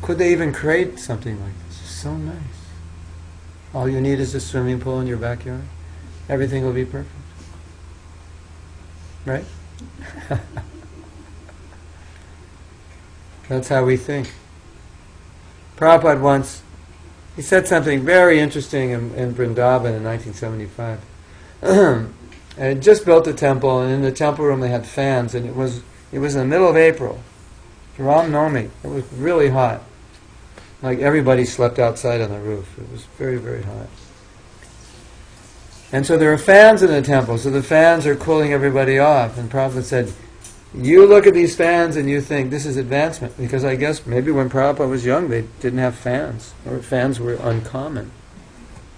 Could they even create something like this? It's so nice. All you need is a swimming pool in your backyard. Everything will be perfect. Right? That's how we think. Prabhupada once, he said something very interesting in Vrindavan in 1975. And had just built a temple, and in the temple room they had fans, and it was in the middle of April, Ram Navami. It was really hot. Like everybody slept outside on the roof. It was very, very hot. And so there are fans in the temple, so the fans are cooling everybody off. And Prabhupada said, you look at these fans and you think this is advancement, because I guess maybe when Prabhupada was young they didn't have fans, or fans were uncommon.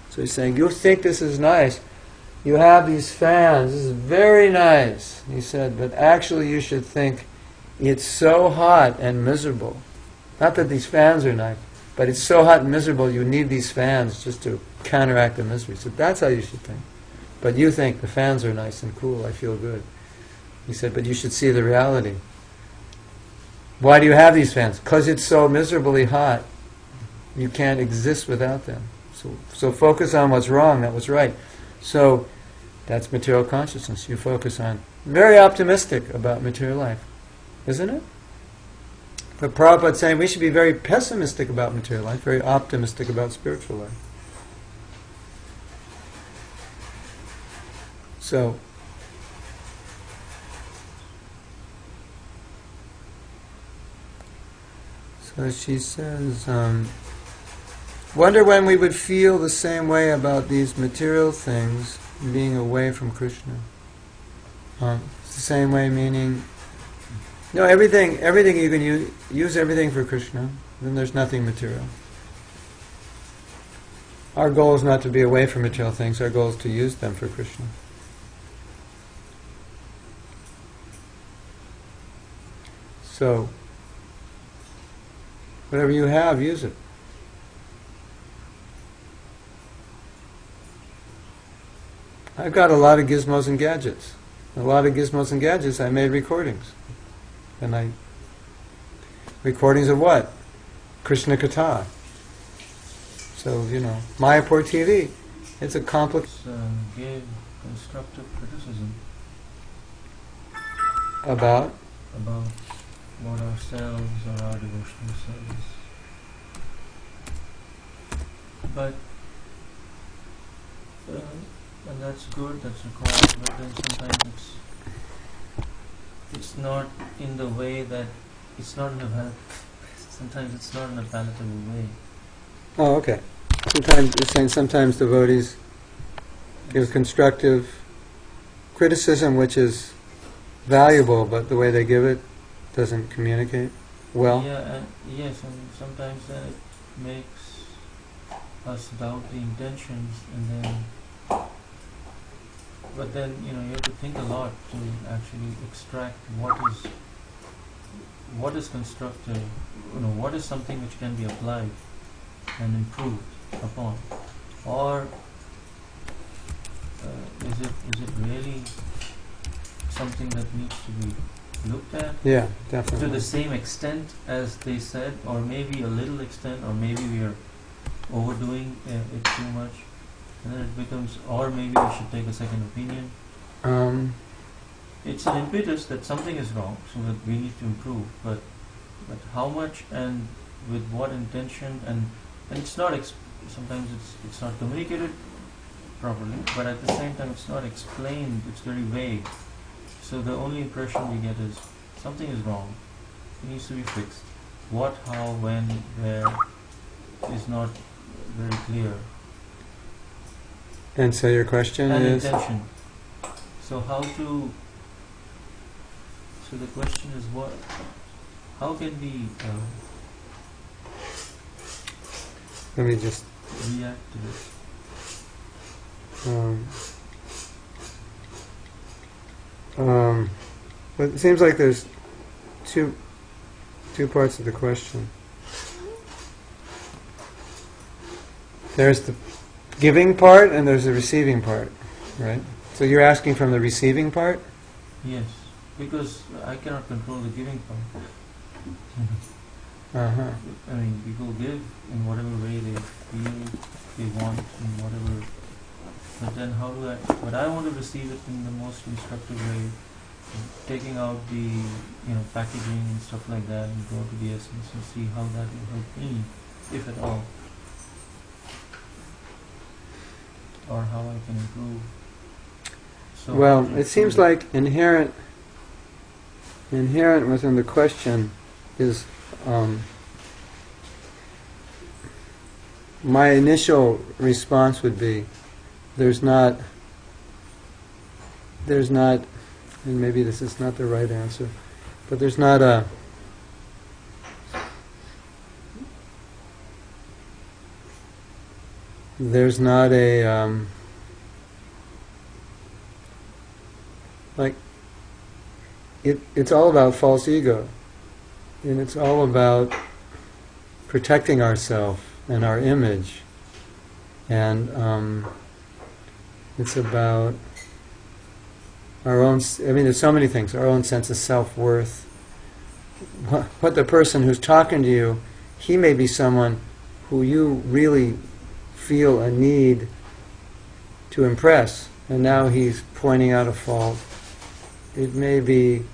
So he's saying, you think this is nice, you have these fans, this is very nice. He said, but actually you should think it's so hot and miserable. Not that these fans are nice, but it's so hot and miserable you need these fans just to counteract the misery. So that's how you should think. But you think the fans are nice and cool, I feel good. He said, but you should see the reality. Why do you have these fans? Because it's so miserably hot. You can't exist without them. So focus on what's wrong, not what's right. So that's material consciousness. You focus on. Very optimistic about material life, isn't it? But Prabhupada's saying we should be very pessimistic about material life, very optimistic about spiritual life. So So she says, wonder when we would feel the same way about these material things being away from Krishna. It's the same way, meaning, no, everything you can use everything for Krishna, then there's nothing material. Our goal is not to be away from material things, our goal is to use them for Krishna. So, whatever you have, use it. I've got a lot of gizmos and gadgets. A lot of gizmos and gadgets, I made recordings. And recordings of what? Krishna Katha. So, Mayapur TV, it's a complex... Gave constructive criticism about what ourselves or our devotional service. But, and that's good, that's required, but then sometimes it's not in the way that, sometimes it's not in a palatable way. Oh, okay. Sometimes devotees give constructive criticism, which is valuable, but the way they give it doesn't communicate well. Yeah, and sometimes then it makes us doubt the intentions, and then, but then you have to think a lot to actually extract what is constructive, what is something which can be applied and improved upon, or is it really something that needs to be looked at? Yeah, definitely. To the same extent as they said, or maybe a little extent, or maybe we are overdoing it too much, and then it becomes, or maybe we should take a second opinion. It's an impetus that something is wrong, so that we need to improve, but how much and with what intention, and it's not sometimes it's not communicated properly, but at the same time it's not explained, it's very vague. So the only impression we get is something is wrong, it needs to be fixed. What, how, when, where is not very clear. And so your question And is? intention. So the question is how can we Let me just react to this? But it seems like there's two parts of the question. There's the giving part and there's the receiving part, right? So you're asking from the receiving part? Yes, because I cannot control the giving part. Uh-huh. I mean, people give in whatever way they feel they want, in whatever. But then but I want to receive it in the most constructive way, taking out the packaging and stuff like that, and go to the essence and see how that will help me, if at all, or how I can improve. So Well, it seems like inherent within the question is my initial response would be there's not, and maybe this is not the right answer, but there's not a it's all about false ego, and it's all about protecting ourselves and our image, and it's about our own, there's so many things, our own sense of self-worth. What the person who's talking to you, he may be someone who you really feel a need to impress, and now he's pointing out a fault. It may be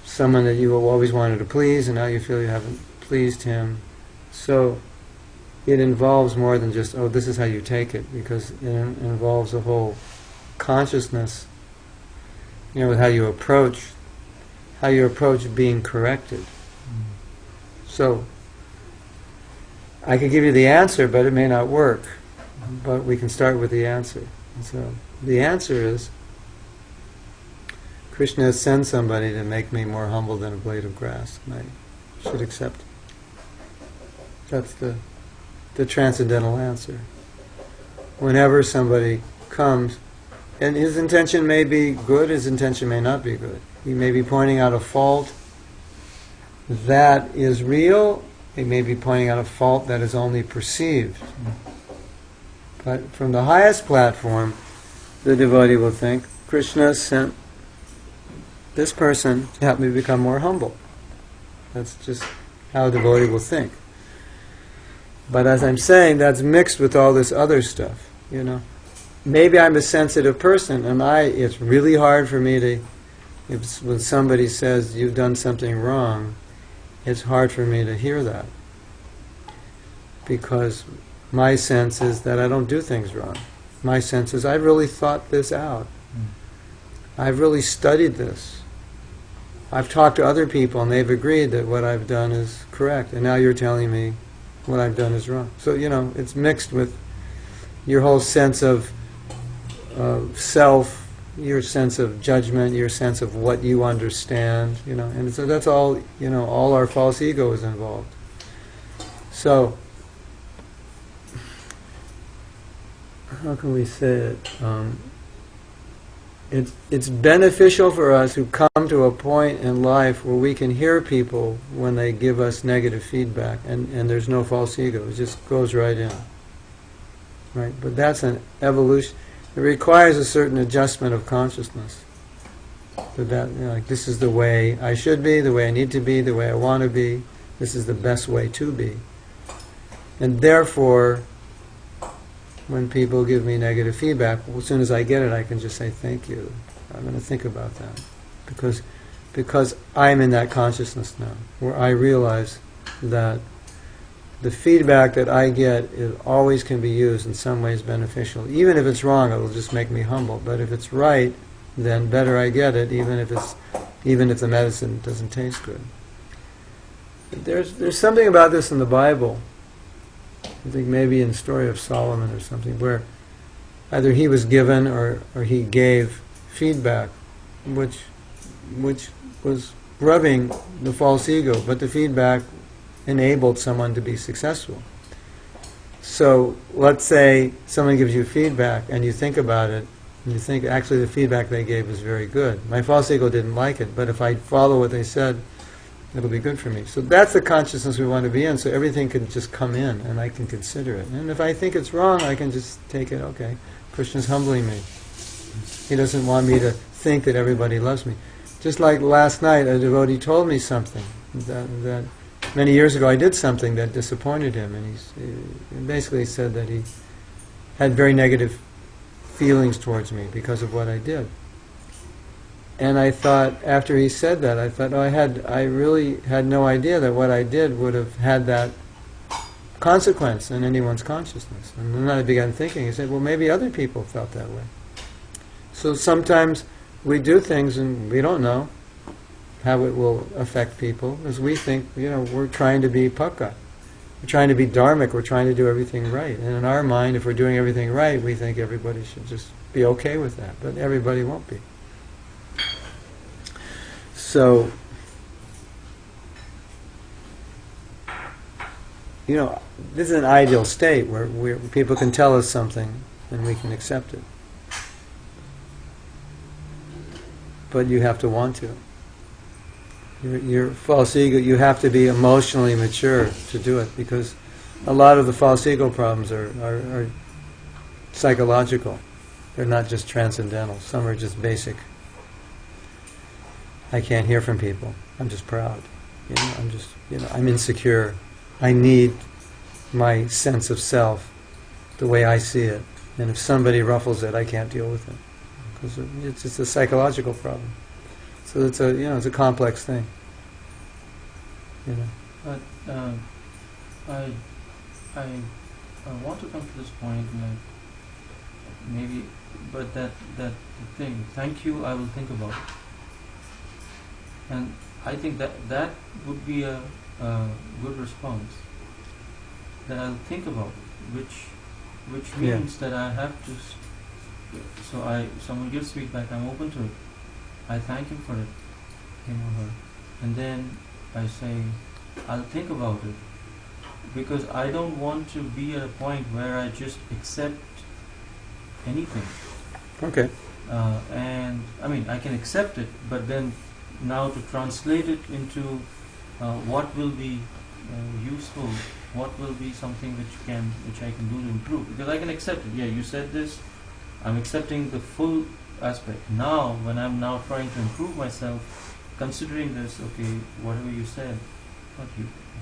someone that you always wanted to please, and now you feel you haven't pleased him. So it involves more than just, this is how you take it, because it involves a whole consciousness, with how you approach being corrected. So I could give you the answer, but it may not work. But we can start with the answer. So the answer is, Krishna has sent somebody to make me more humble than a blade of grass, and I should accept it. That's the transcendental answer. Whenever somebody comes, and his intention may be good, his intention may not be good. He may be pointing out a fault that is real, he may be pointing out a fault that is only perceived. But from the highest platform, the devotee will think, Krishna sent this person to help me become more humble. That's just how a devotee will think. But as I'm saying, that's mixed with all this other stuff, you know. Maybe I'm a sensitive person, and it's really hard for me to, when somebody says you've done something wrong, it's hard for me to hear that. Because my sense is that I don't do things wrong. My sense is I've really thought this out. I've really studied this. I've talked to other people and they've agreed that what I've done is correct, and now you're telling me what I've done is wrong. So, you know, it's mixed with your whole sense of self, your sense of judgment, your sense of what you understand, you know, and so that's all, you know, all our false ego is involved. So, how can we say it? It's beneficial for us who come to a point in life where we can hear people when they give us negative feedback, and there's no false ego. It just goes right in. Right? But that's an evolution. It requires a certain adjustment of consciousness. That, you know, like, this is the way I should be, the way I need to be, the way I want to be. This is the best way to be. And therefore, when people give me negative feedback, well, as soon as I get it, I can just say, thank you. I'm going to think about that. Because I'm in that consciousness now, where I realize that the feedback that I get always can be used in some ways beneficial. Even if it's wrong, it'll just make me humble. But if it's right, then better I get it, even if the medicine doesn't taste good. There's something about this in the Bible. I think maybe in the story of Solomon or something, where either he was given or he gave feedback, which was rubbing the false ego, but the feedback enabled someone to be successful. So let's say someone gives you feedback and you think about it, and you think actually the feedback they gave was very good. My false ego didn't like it, but if I follow what they said, it'll be good for me. So that's the consciousness we want to be in, so everything can just come in and I can consider it. And if I think it's wrong, I can just take it, okay, Krishna's humbling me. He doesn't want me to think that everybody loves me. Just like last night, a devotee told me something, that many years ago I did something that disappointed him, and he basically said that he had very negative feelings towards me because of what I did. And I thought, after he said that, I thought, I really had no idea that what I did would have had that consequence in anyone's consciousness. And then I began thinking, I said, well, maybe other people felt that way. So sometimes we do things and we don't know how it will affect people, because we think, we're trying to be pakka. We're trying to be dharmic, we're trying to do everything right. And in our mind, if we're doing everything right, we think everybody should just be okay with that. But everybody won't be. So, this is an ideal state where people can tell us something and we can accept it. But you have to want to. Your false ego, you have to be emotionally mature to do it, because a lot of the false ego problems are psychological. They're not just transcendental. Some are just basic. I can't hear from people. I'm just proud. I'm insecure. I need my sense of self the way I see it. And if somebody ruffles it, I can't deal with it. Because it's just a psychological problem. So it's a complex thing. But I want to come to this point, maybe, but that thing, thank you, I will think about it. And I think that would be a good response, then I'll think about it, which Yeah. means that I have to. Someone gives feedback, I'm open to it. I thank him for it, him or her, and then I say, I'll think about it, because I don't want to be at a point where I just accept anything. Okay. And I mean, I can accept it, but then now to translate it into what will be useful, what will be something which I can do to improve. Because I can accept it. Yeah, you said this. I'm accepting the full aspect. Now, when I'm now trying to improve myself, considering this, okay, whatever you said,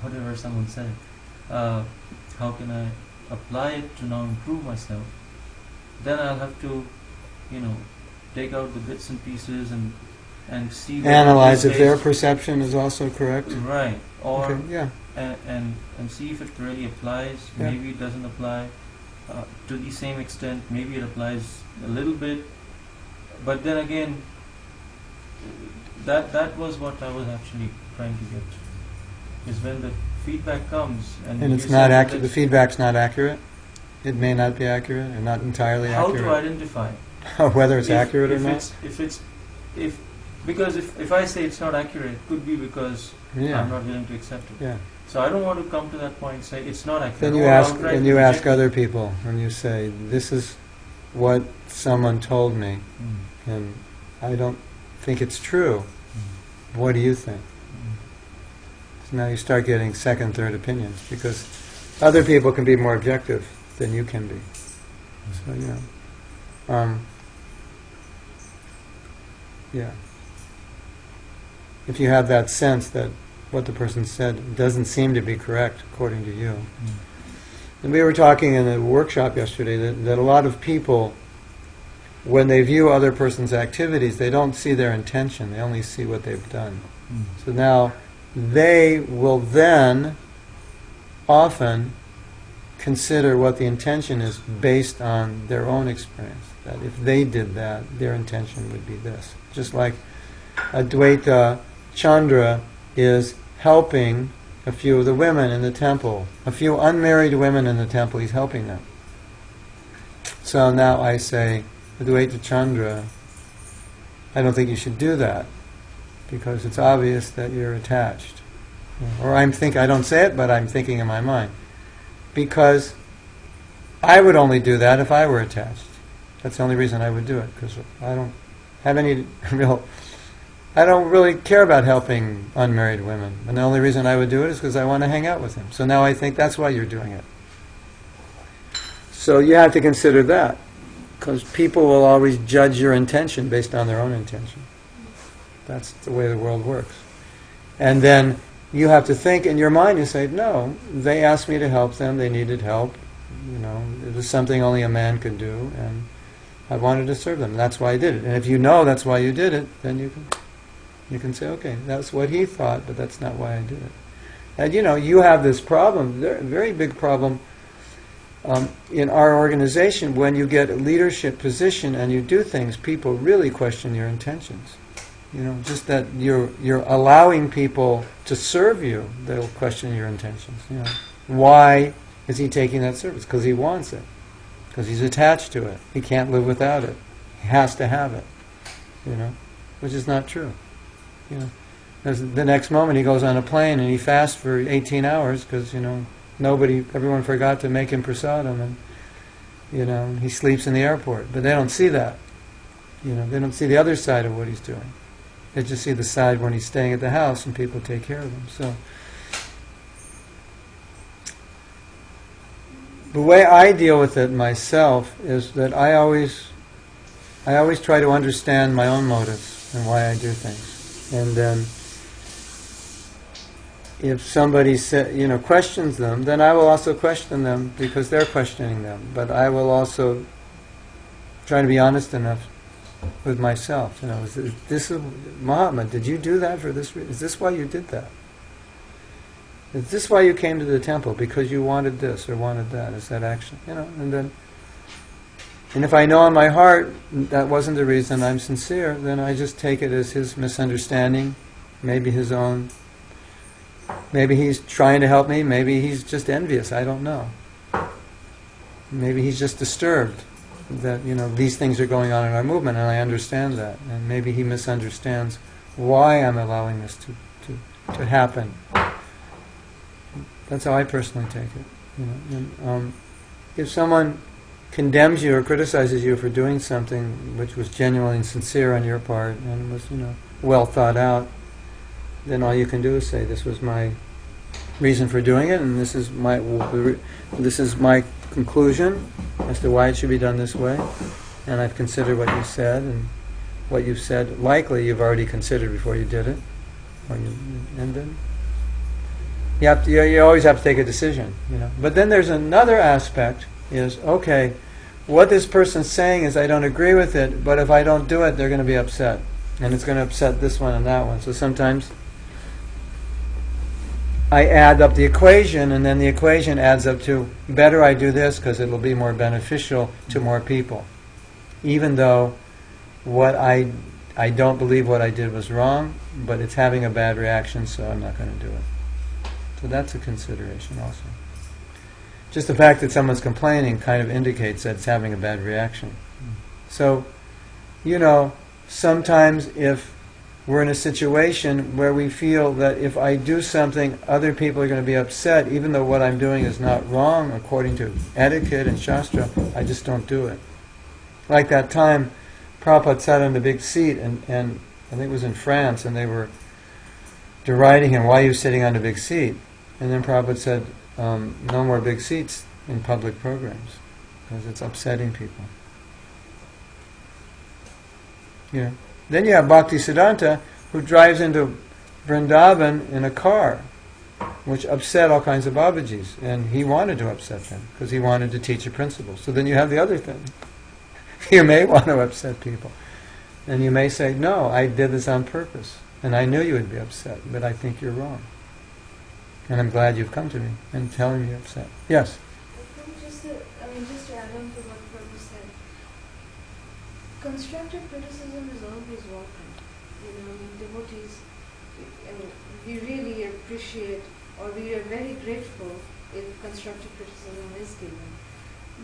whatever someone said, how can I apply it to now improve myself? Then I'll have to, take out the bits and pieces and see Analyze if what their says. perception is also correct. Right, or Okay. Yeah. and see if it really applies. Yeah. Maybe it doesn't apply to the same extent. Maybe it applies a little bit, but then again, that was what I was actually trying to get. Is when the feedback comes and And you it's say not that accurate. The feedback's not accurate. It may not be accurate, or not entirely how accurate. to identify Whether it's accurate or if not. Because if I say it's not accurate, it could be because Yeah. I'm not willing to accept it. Yeah. So I don't want to come to that point and say it's not accurate. Then you or ask, outright and you reject ask it. other people, and you say, "This is what someone told me, Mm. and I don't think it's true. What do you think?" So now you start getting second, third opinions because other people can be more objective than you can be. So yeah. If you have that sense that what the person said doesn't seem to be correct according to you. And we were talking in a workshop yesterday that a lot of people, when they view other person's activities, they don't see their intention, they only see what they've done. Mm. So now they will then often consider what the intention is based on their own experience. That if they did that, their intention would be this. Just like Advaita Chandra is helping a few of the women in the temple, a few unmarried women in the temple, he's helping them. So now I say, Advaita Chandra, I don't think you should do that because it's obvious that you're attached. Or I don't say it, but I'm thinking in my mind. Because I would only do that if I were attached. That's the only reason I would do it, because I don't have any I don't really care about helping unmarried women. And the only reason I would do it is because I want to hang out with them. So now I think that's why you're doing it. So you have to consider that, because people will always judge your intention based on their own intention. That's the way the world works. And then you have to think in your mind and say, no, they asked me to help them, they needed help. It was something only a man could do, and I wanted to serve them. That's why I did it. And if you know that's why you did it, then you can say, okay, that's what he thought, but that's not why I did it. And you have this problem, very big problem in our organization. When you get a leadership position and you do things, people really question your intentions. Just that you're allowing people to serve you, they'll question your intentions. Why is he taking that service? Because he wants it. Because he's attached to it. He can't live without it. He has to have it. Which is not true. The next moment he goes on a plane and he fasts for 18 hours because, everyone forgot to make him prasadam, and, he sleeps in the airport. But they don't see that. They don't see the other side of what he's doing. They just see the side when he's staying at the house and people take care of him. So, the way I deal with it myself is that I always try to understand my own motives and why I do things. And then, if somebody questions them, then I will also question them because they're questioning them. But I will also try to be honest enough with myself. This is Mahatma, did you do that for this reason? Is this why you did that? Is this why you came to the temple? Because you wanted this or wanted that? Is that action? And if I know in my heart that wasn't the reason, I'm sincere, then I just take it as his misunderstanding, maybe his own Maybe he's trying to help me, maybe he's just envious, I don't know. Maybe he's just disturbed that, these things are going on in our movement, and I understand that. And maybe he misunderstands why I'm allowing this to happen. That's how I personally take it. If someone condemns you or criticizes you for doing something which was genuinely and sincere on your part and was, well thought out, then all you can do is say, "This was my reason for doing it, and this is my conclusion as to why it should be done this way. And I've considered what you said, and what you've said likely you've already considered before you did it, and then you always have to take a decision, But then there's another aspect: is okay, what this person's saying is I don't agree with it, but if I don't do it, they're going to be upset, and it's going to upset this one and that one. So sometimes I add up the equation, and then the equation adds up to better I do this because it'll be more beneficial to more people, even though what I don't believe what I did was wrong, but it's having a bad reaction, so I'm not going to do it. So that's a consideration also. Just the fact that someone's complaining kind of indicates that it's having a bad reaction. So, sometimes if we're in a situation where we feel that if I do something, other people are going to be upset, even though what I'm doing is not wrong according to etiquette and Shastra, I just don't do it. Like that time, Prabhupada sat on the big seat, and I think it was in France, and they were deriding him, "Why are you sitting on the big seat?" And then Prabhupada said, "No more big seats in public programs, because it's upsetting people." Then you have Bhaktisiddhanta, who drives into Vrindavan in a car, which upset all kinds of Babajis, and he wanted to upset them, because he wanted to teach a principle. So then you have the other thing. You may want to upset people. And you may say, "No, I did this on purpose, and I knew you would be upset, but I think you're wrong. And I'm glad you've come to me and telling me you're upset." Yes? I think just to add on to what Prabhu said, constructive criticism is always welcome. Devotees, we really appreciate, or we are very grateful if constructive criticism is given.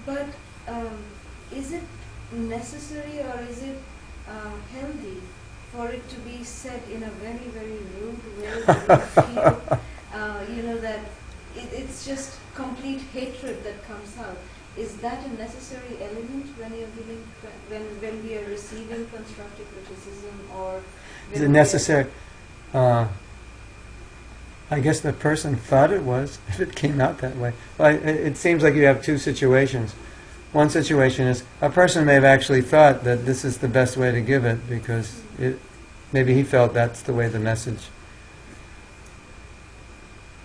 But is it necessary, or is it healthy for it to be said in a very, very rude way that you feel, that it's just complete hatred that comes out? Is that a necessary element when you're giving, when we are receiving constructive criticism, or is it necessary? I guess the person thought it was, if it came out that way. Well, it seems like you have two situations. One situation is a person may have actually thought that this is the best way to give it because maybe he felt that's the way the message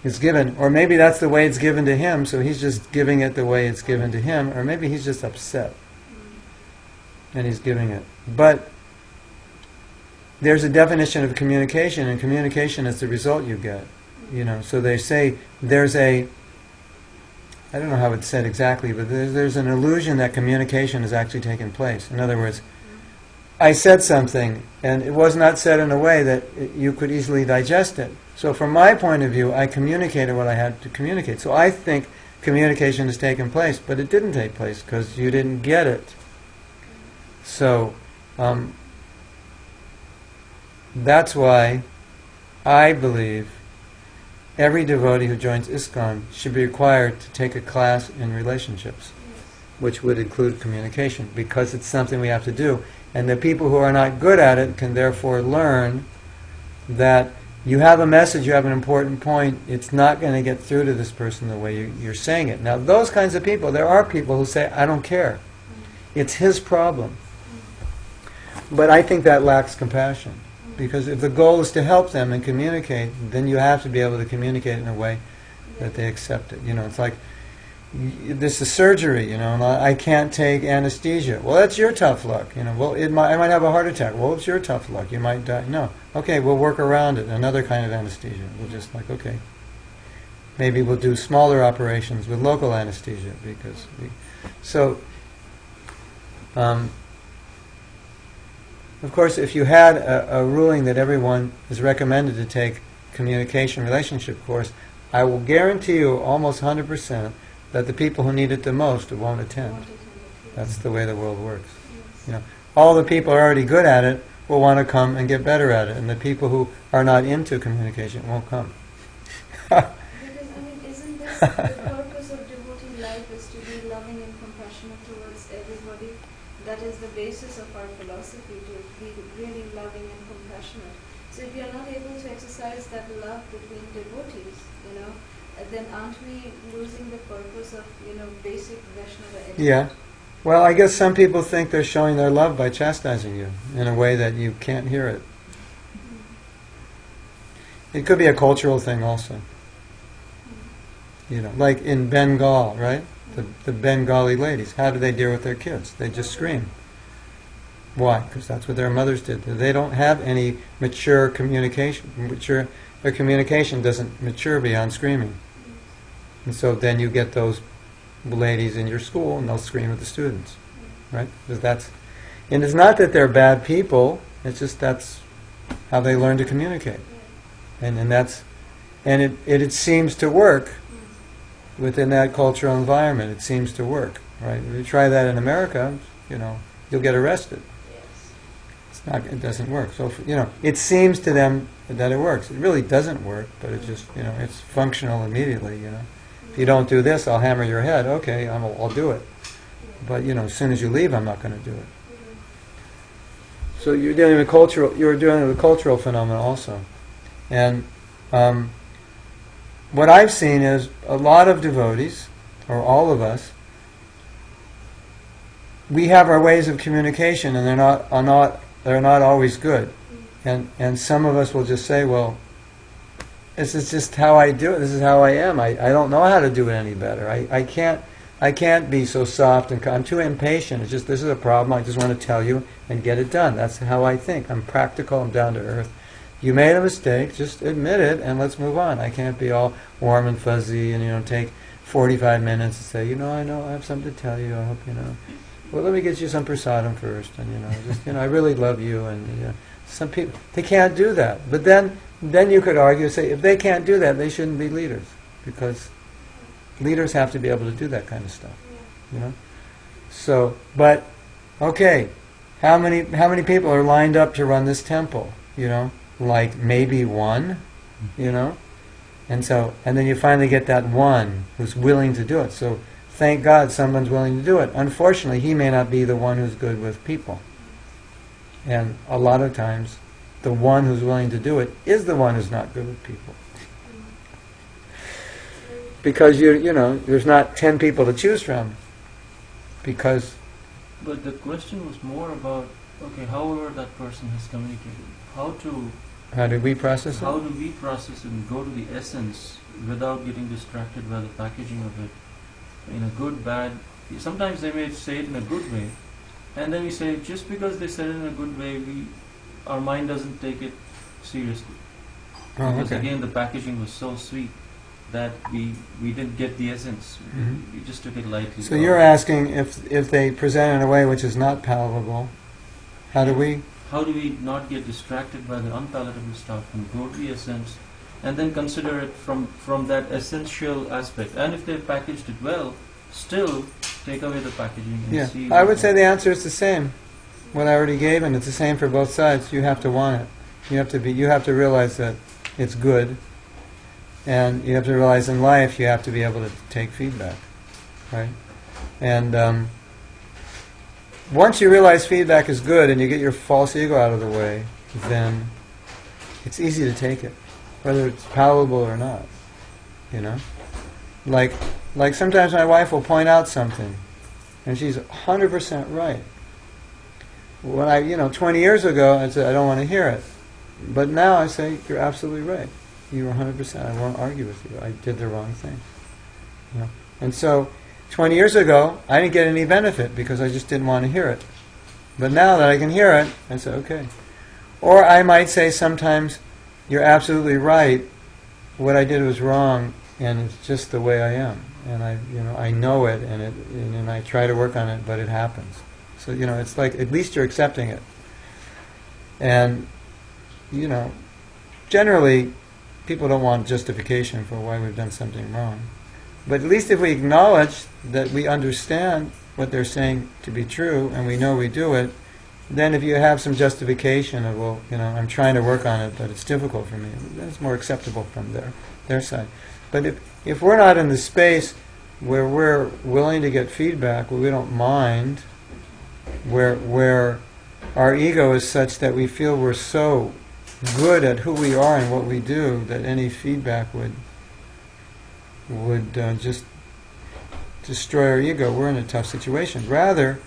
is given, or maybe that's the way it's given to him, so he's just giving it the way it's given to him, or maybe he's just upset and he's giving it. But there's a definition of communication, and communication is the result you get. So they say there's I don't know how it's said exactly, but there's an illusion that communication is actually taking place. In other words, I said something, and it was not said in a way that you could easily digest it. So from my point of view, I communicated what I had to communicate. So I think communication has taken place, but it didn't take place because you didn't get it. So that's why I believe every devotee who joins ISKCON should be required to take a class in relationships, which would include communication, because it's something we have to do. And the people who are not good at it can therefore learn that you have a message, you have an important point, it's not going to get through to this person the way you're saying it. Now, those kinds of people, there are people who say, "I don't care. It's his problem." But I think that lacks compassion. Because if the goal is to help them and communicate, then you have to be able to communicate in a way that they accept it. It's like, this is surgery, and I can't take anesthesia. Well, that's your tough luck. Well, I might have a heart attack. Well, it's your tough luck. You might die. No. Okay, we'll work around it. Another kind of anesthesia. We'll just okay. Maybe we'll do smaller operations with local anesthesia because of course, if you had a ruling that everyone is recommended to take communication relationship course, I will guarantee you almost 100% that the people who need it the most won't attend. That's the way the world works. You know, all the people who are already good at it will want to come and get better at it, and the people who are not into communication won't come. Because, isn't this the purpose of devotee life is to be loving and compassionate towards everybody? That is the basis of our philosophy, to be really loving and compassionate. So if we are not able to exercise that love between devotees, then aren't we losing the purpose of, basic Vaishnava education? Yeah. Well, I guess some people think they're showing their love by chastising you in a way that you can't hear it. It could be a cultural thing also. Like in Bengal, right? The Bengali ladies, how do they deal with their kids? They just scream. Why? Because that's what their mothers did. They don't have any mature communication. Their communication doesn't mature beyond screaming. And so then you get those ladies in your school and they'll scream at the students. Right? And it's not that they're bad people, it's just that's how they learn to communicate. And it seems to work within that cultural environment. It seems to work, right? If you try that in America, you'll get arrested. It doesn't work. So, it seems to them that it works. It really doesn't work, but it just, it's functional immediately, If you don't do this, I'll hammer your head. Okay, I'll do it. But, as soon as you leave, I'm not going to do it. So you're dealing with cultural phenomena also. And what I've seen is a lot of devotees, or all of us, we have our ways of communication, and they're not always good. And some of us will just say, well, this is just how I do it. This is how I am. I don't know how to do it any better. I can't be so soft and I'm too impatient. It's just, this is a problem. I just want to tell you and get it done. That's how I think. I'm practical. I'm down to earth. You made a mistake. Just admit it and let's move on. I can't be all warm and fuzzy and take 45 minutes and say, I know I have something to tell you. I hope you know. Well, let me get you some prasadam first, and I really love you, and some people they can't do that. But then you could argue, say, if they can't do that, they shouldn't be leaders, because leaders have to be able to do that kind of stuff, So, but okay, how many people are lined up to run this temple? Like maybe one, and then you finally get that one who's willing to do it. So. Thank God someone's willing to do it. Unfortunately, he may not be the one who's good with people. And a lot of times, the one who's willing to do it is the one who's not good with people. Because there's not 10 people to choose from. But the question was more about, however that person has communicated, how do we process it? How do we process it and go to the essence without getting distracted by the packaging of it? In a good, bad. Sometimes they may say it in a good way, and then we say just because they said it in a good way, our mind doesn't take it seriously. Because again, the packaging was so sweet that we didn't get the essence. We just took it lightly. So you're asking if they present in a way which is not palatable, how do we not get distracted by the unpalatable stuff and go to the essence? And then consider it from that essential aspect. And if they've packaged it well, still take away the packaging and see. I would say the answer is the same. What I already gave, and it's the same for both sides. You have to want it. You have to realize that it's good. And you have to realize in life you have to be able to take feedback. Right? And once you realize feedback is good and you get your false ego out of the way, then it's easy to take it. Whether it's palatable or not, Like sometimes my wife will point out something, and she's 100% right. When 20 years ago, I said, I don't want to hear it. But now I say, you're absolutely right. You were 100%. I won't argue with you. I did the wrong thing. And so, 20 years ago, I didn't get any benefit because I just didn't want to hear it. But now that I can hear it, I say, okay. Or I might say sometimes, you're absolutely right. What I did was wrong, and it's just the way I am. And I know it, and I try to work on it, but it happens. So it's like at least you're accepting it. And generally, people don't want justification for why we've done something wrong. But at least if we acknowledge that we understand what they're saying to be true and we know we do it, then if you have some justification of, well, I'm trying to work on it, but it's difficult for me, then it's more acceptable from their side. But if we're not in the space where we're willing to get feedback, where we don't mind, where our ego is such that we feel we're so good at who we are and what we do that any feedback would just destroy our ego, we're in a tough situation. Rather,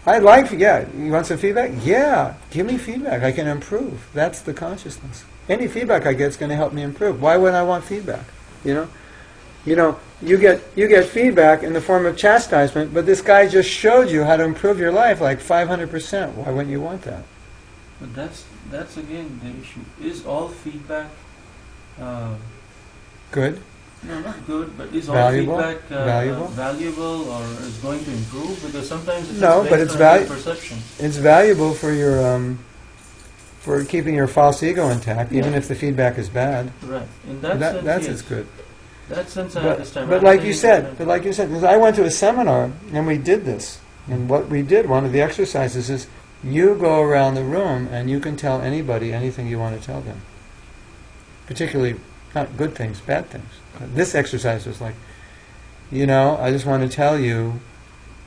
you want some feedback? Yeah, give me feedback. I can improve. That's the consciousness. Any feedback I get is going to help me improve. Why wouldn't I want feedback? You get feedback in the form of chastisement, but this guy just showed you how to improve your life like 500%. Why wouldn't you want that? But that's again the issue. Is all feedback good? No, not good, but is Valuable? all feedback Valuable? or is going to improve? Because sometimes it's No, just but based it's on your perception. It's valuable for your for keeping your false ego intact, even if the feedback is bad. Right. In that sense, that's yes. it's good. That sense I But, understand. but like you said, because I went to a seminar and we did this, and what we did, one of the exercises is you go around the room and you can tell anybody anything you want to tell them, particularly not good things, bad things. This exercise was like, I just want to tell you,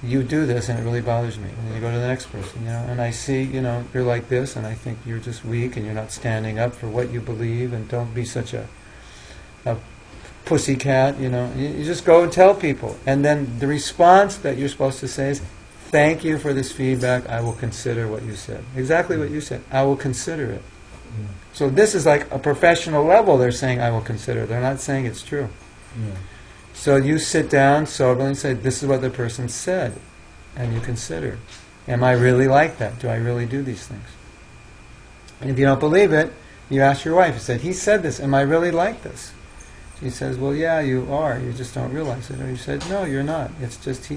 you do this and it really bothers me. And then you go to the next person, and I see, you're like this, and I think you're just weak and you're not standing up for what you believe, and don't be such a pussycat, You just go and tell people. And then the response that you're supposed to say is, thank you for this feedback, I will consider what you said. Exactly what you said. I will consider it. Yeah. So this is like a professional level. They're saying, I will consider. They're not saying it's true. Yeah. So you sit down soberly and say, this is what the person said. And you consider. Am I really like that? Do I really do these things? And if you don't believe it, you ask your wife. You said, he said this. Am I really like this? She says, well, yeah, you are. You just don't realize it. Or you said, no, you're not. It's just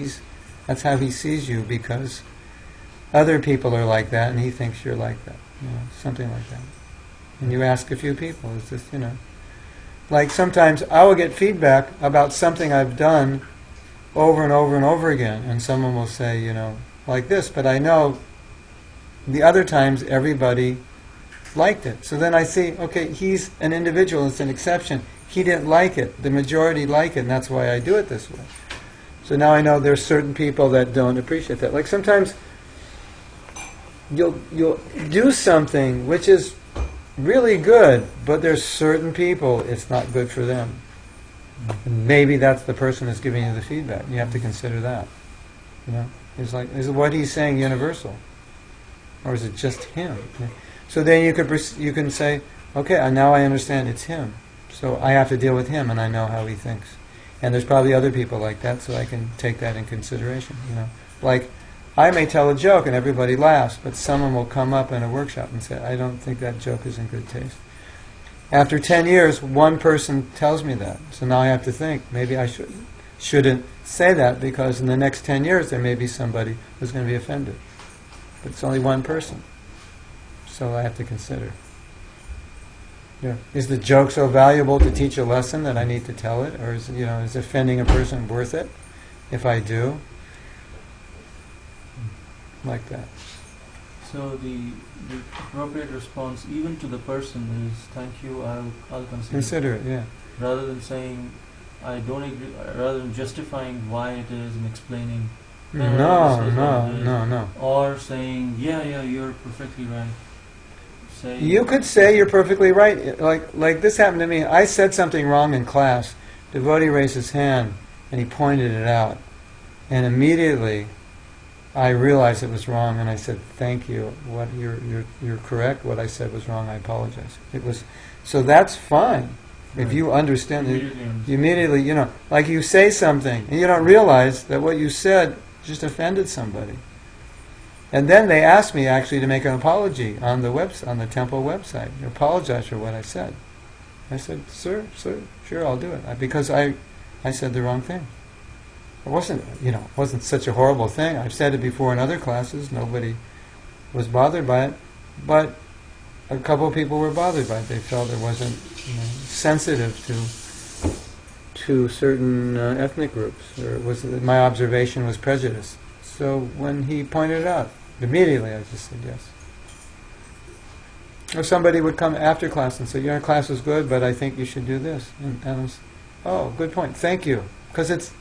that's how he sees you, because other people are like that and he thinks you're like that. Something like that. And you ask a few people. It's just, like sometimes I will get feedback about something I've done over and over and over again, and someone will say, like this, but I know the other times everybody liked it. So then I see, okay, he's an individual, it's an exception. He didn't like it. The majority like it, and that's why I do it this way. So now I know there's certain people that don't appreciate that. Like sometimes you'll do something which is really good, but there's certain people it's not good for them. And maybe that's the person that's giving you the feedback. You have to consider that. It's like, is what he's saying universal, or is it just him? So then you can say, okay, now I understand it's him. So I have to deal with him, and I know how he thinks. And there's probably other people like that, so I can take that in consideration. Like I may tell a joke and everybody laughs, but someone will come up in a workshop and say, I don't think that joke is in good taste. After 10 years, one person tells me that. So now I have to think, maybe I shouldn't say that, because in the next 10 years there may be somebody who's going to be offended. But it's only one person. So I have to consider. Is the joke so valuable to teach a lesson that I need to tell it? Or is offending a person worth it if I do? Like that. So the appropriate response, even to the person, is thank you. I'll consider. Consider it, yeah. Rather than saying I don't agree, rather than justifying why it is and explaining. No. Or saying yeah, you're perfectly right. You could say you're perfectly right. Like this happened to me. I said something wrong in class. Devotee raised his hand and he pointed it out, and immediately I realized it was wrong, and I said, "Thank you. What you're correct. What I said was wrong. I apologize." It was so that's fine if you understand it. You immediately, like you say something and you don't realize that what you said just offended somebody. And then they asked me actually to make an apology on the temple website. Apologize for what I said. I said, sir, sure, I'll do it, because I said the wrong thing. It wasn't such a horrible thing. I've said it before in other classes. Nobody was bothered by it. But a couple of people were bothered by it. They felt it wasn't sensitive to certain ethnic groups, or it was my observation was prejudice. So when he pointed it out, immediately I just said yes. Or somebody would come after class and say, your class was good, but I think you should do this. And I was, oh, good point, thank you. Because it's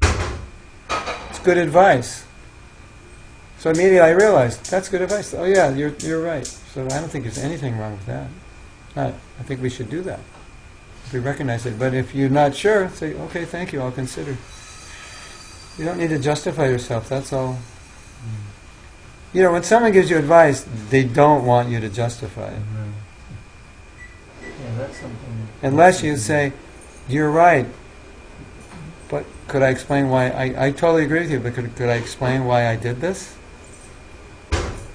good advice. So immediately I realized, that's good advice. Oh yeah, you're right. So I don't think there's anything wrong with that. I think we should do that. If we recognize it. But if you're not sure, say, okay, thank you, I'll consider. You don't need to justify yourself, that's all. You know, when someone gives you advice, they don't want you to justify it. Yeah, that's something. Unless you say, you're right, but could I explain why? I totally agree with you, but could I explain why I did this?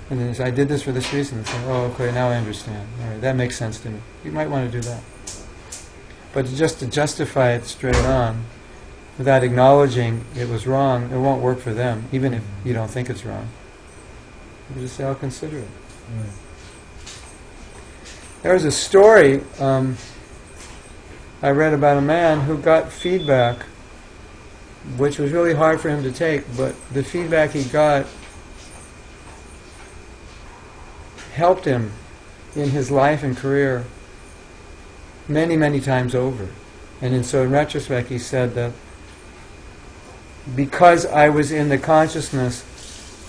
And then you say, I did this for this reason. And say, oh, okay, now I understand. All right, that makes sense to me. You might want to do that. But just to justify it straight on, without acknowledging it was wrong, it won't work for them, even if you don't think it's wrong. You just say, I'll consider it. There was a story I read about a man who got feedback, which was really hard for him to take, but the feedback he got helped him in his life and career many, many times over. And so in retrospect, he said that because I was in the consciousness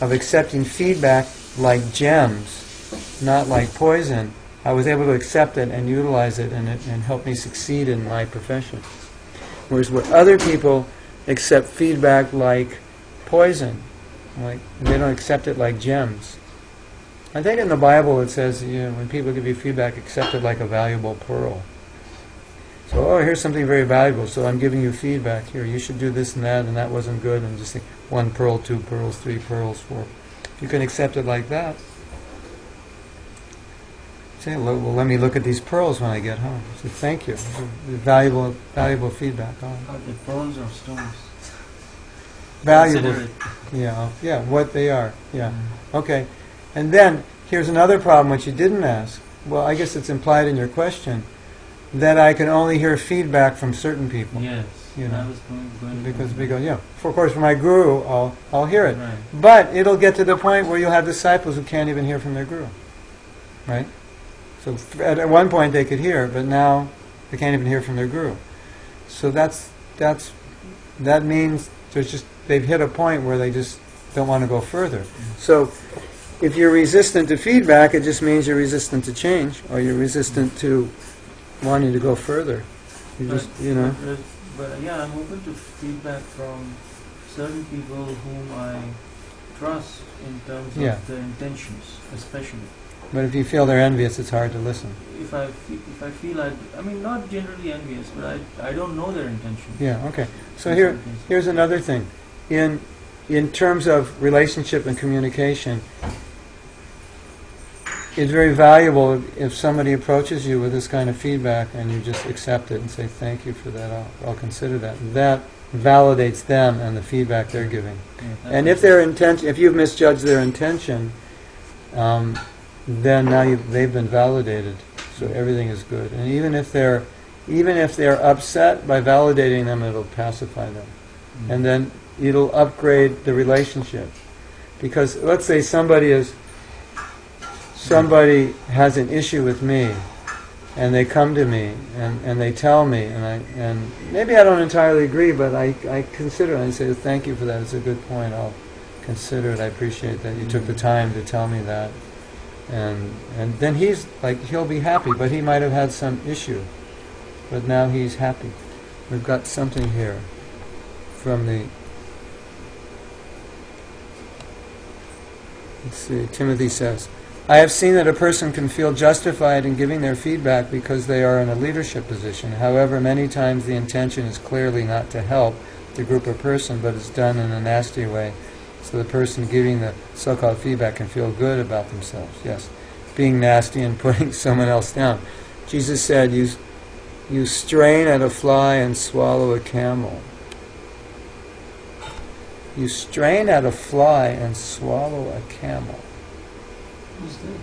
of accepting feedback like gems, not like poison, I was able to accept it and utilize it and help me succeed in my profession. Whereas where other people accept feedback like poison, like they don't accept it like gems. I think in the Bible it says, when people give you feedback, accept it like a valuable pearl. So, oh, here's something very valuable, so I'm giving you feedback here. You should do this and that wasn't good, and just think 1 pearl, 2 pearls, 3 pearls, 4. You can accept it like that. Say, well, let me look at these pearls when I get home. So thank you. Valuable feedback. Are they pearls or stones? Valuable. Consider it. Yeah, what they are. Yeah. Okay. And then, here's another problem which you didn't ask. Well, I guess it's implied in your question, that I can only hear feedback from certain people. Yes. You know, I was going because of course, from my guru, I'll hear it. Right. But it'll get to the point where you'll have disciples who can't even hear from their guru. Right? So at one point they could hear, but now they can't even hear from their guru. So that means they've hit a point where they just don't want to go further. So if you're resistant to feedback, it just means you're resistant to change, or you're resistant to wanting to go further. But yeah, I'm open to feedback from certain people whom I trust in terms of their intentions, especially. But if you feel they're envious, it's hard to listen. If I feel I mean, not generally envious, but I don't know their intentions. Yeah. Okay. So here's another thing. In terms of relationship and communication, it's very valuable if somebody approaches you with this kind of feedback and you just accept it and say, thank you for that, I'll consider that. That validates them and the feedback they're giving. Yeah, and if you've misjudged their intention, then now they've been validated, so everything is good. And even if they're upset, by validating them, it'll pacify them. Mm-hmm. And then it'll upgrade the relationship. Because let's say somebody has an issue with me, and they come to me and they tell me, and maybe I don't entirely agree, but I consider it and say, thank you for that, it's a good point, I'll consider it, I appreciate that you took the time to tell me that. And then he'll be happy, but he might have had some issue, but now he's happy. We've got something here from let's see, Timothy says, I have seen that a person can feel justified in giving their feedback because they are in a leadership position. However, many times the intention is clearly not to help the group or person, but is done in a nasty way. So the person giving the so-called feedback can feel good about themselves. Yes, being nasty and putting someone else down. Jesus said, you strain at a fly and swallow a camel. You strain at a fly and swallow a camel. Who's this?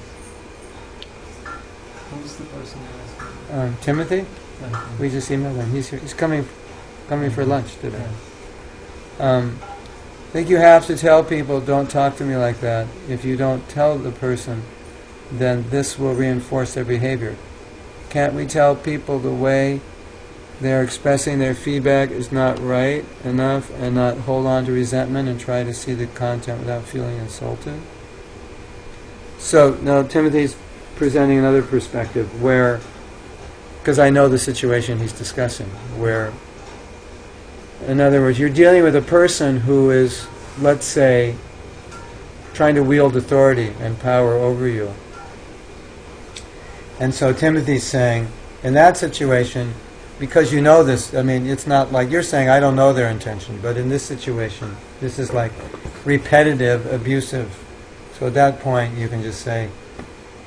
Who's the person you're asking? Timothy. Okay. We just emailed him. He's here. He's coming for lunch today. Yeah. I think you have to tell people, don't talk to me like that. If you don't tell the person, then this will reinforce their behavior. Can't we tell people the way they're expressing their feedback is not right enough and not hold on to resentment and try to see the content without feeling insulted? So now Timothy's presenting another perspective where, because I know the situation he's discussing, where, in other words, you're dealing with a person who is, let's say, trying to wield authority and power over you. And so Timothy's saying, in that situation, because you know this, I mean, it's not like you're saying, I don't know their intention, but in this situation, this is like repetitive, abusive. So at that point, you can just say,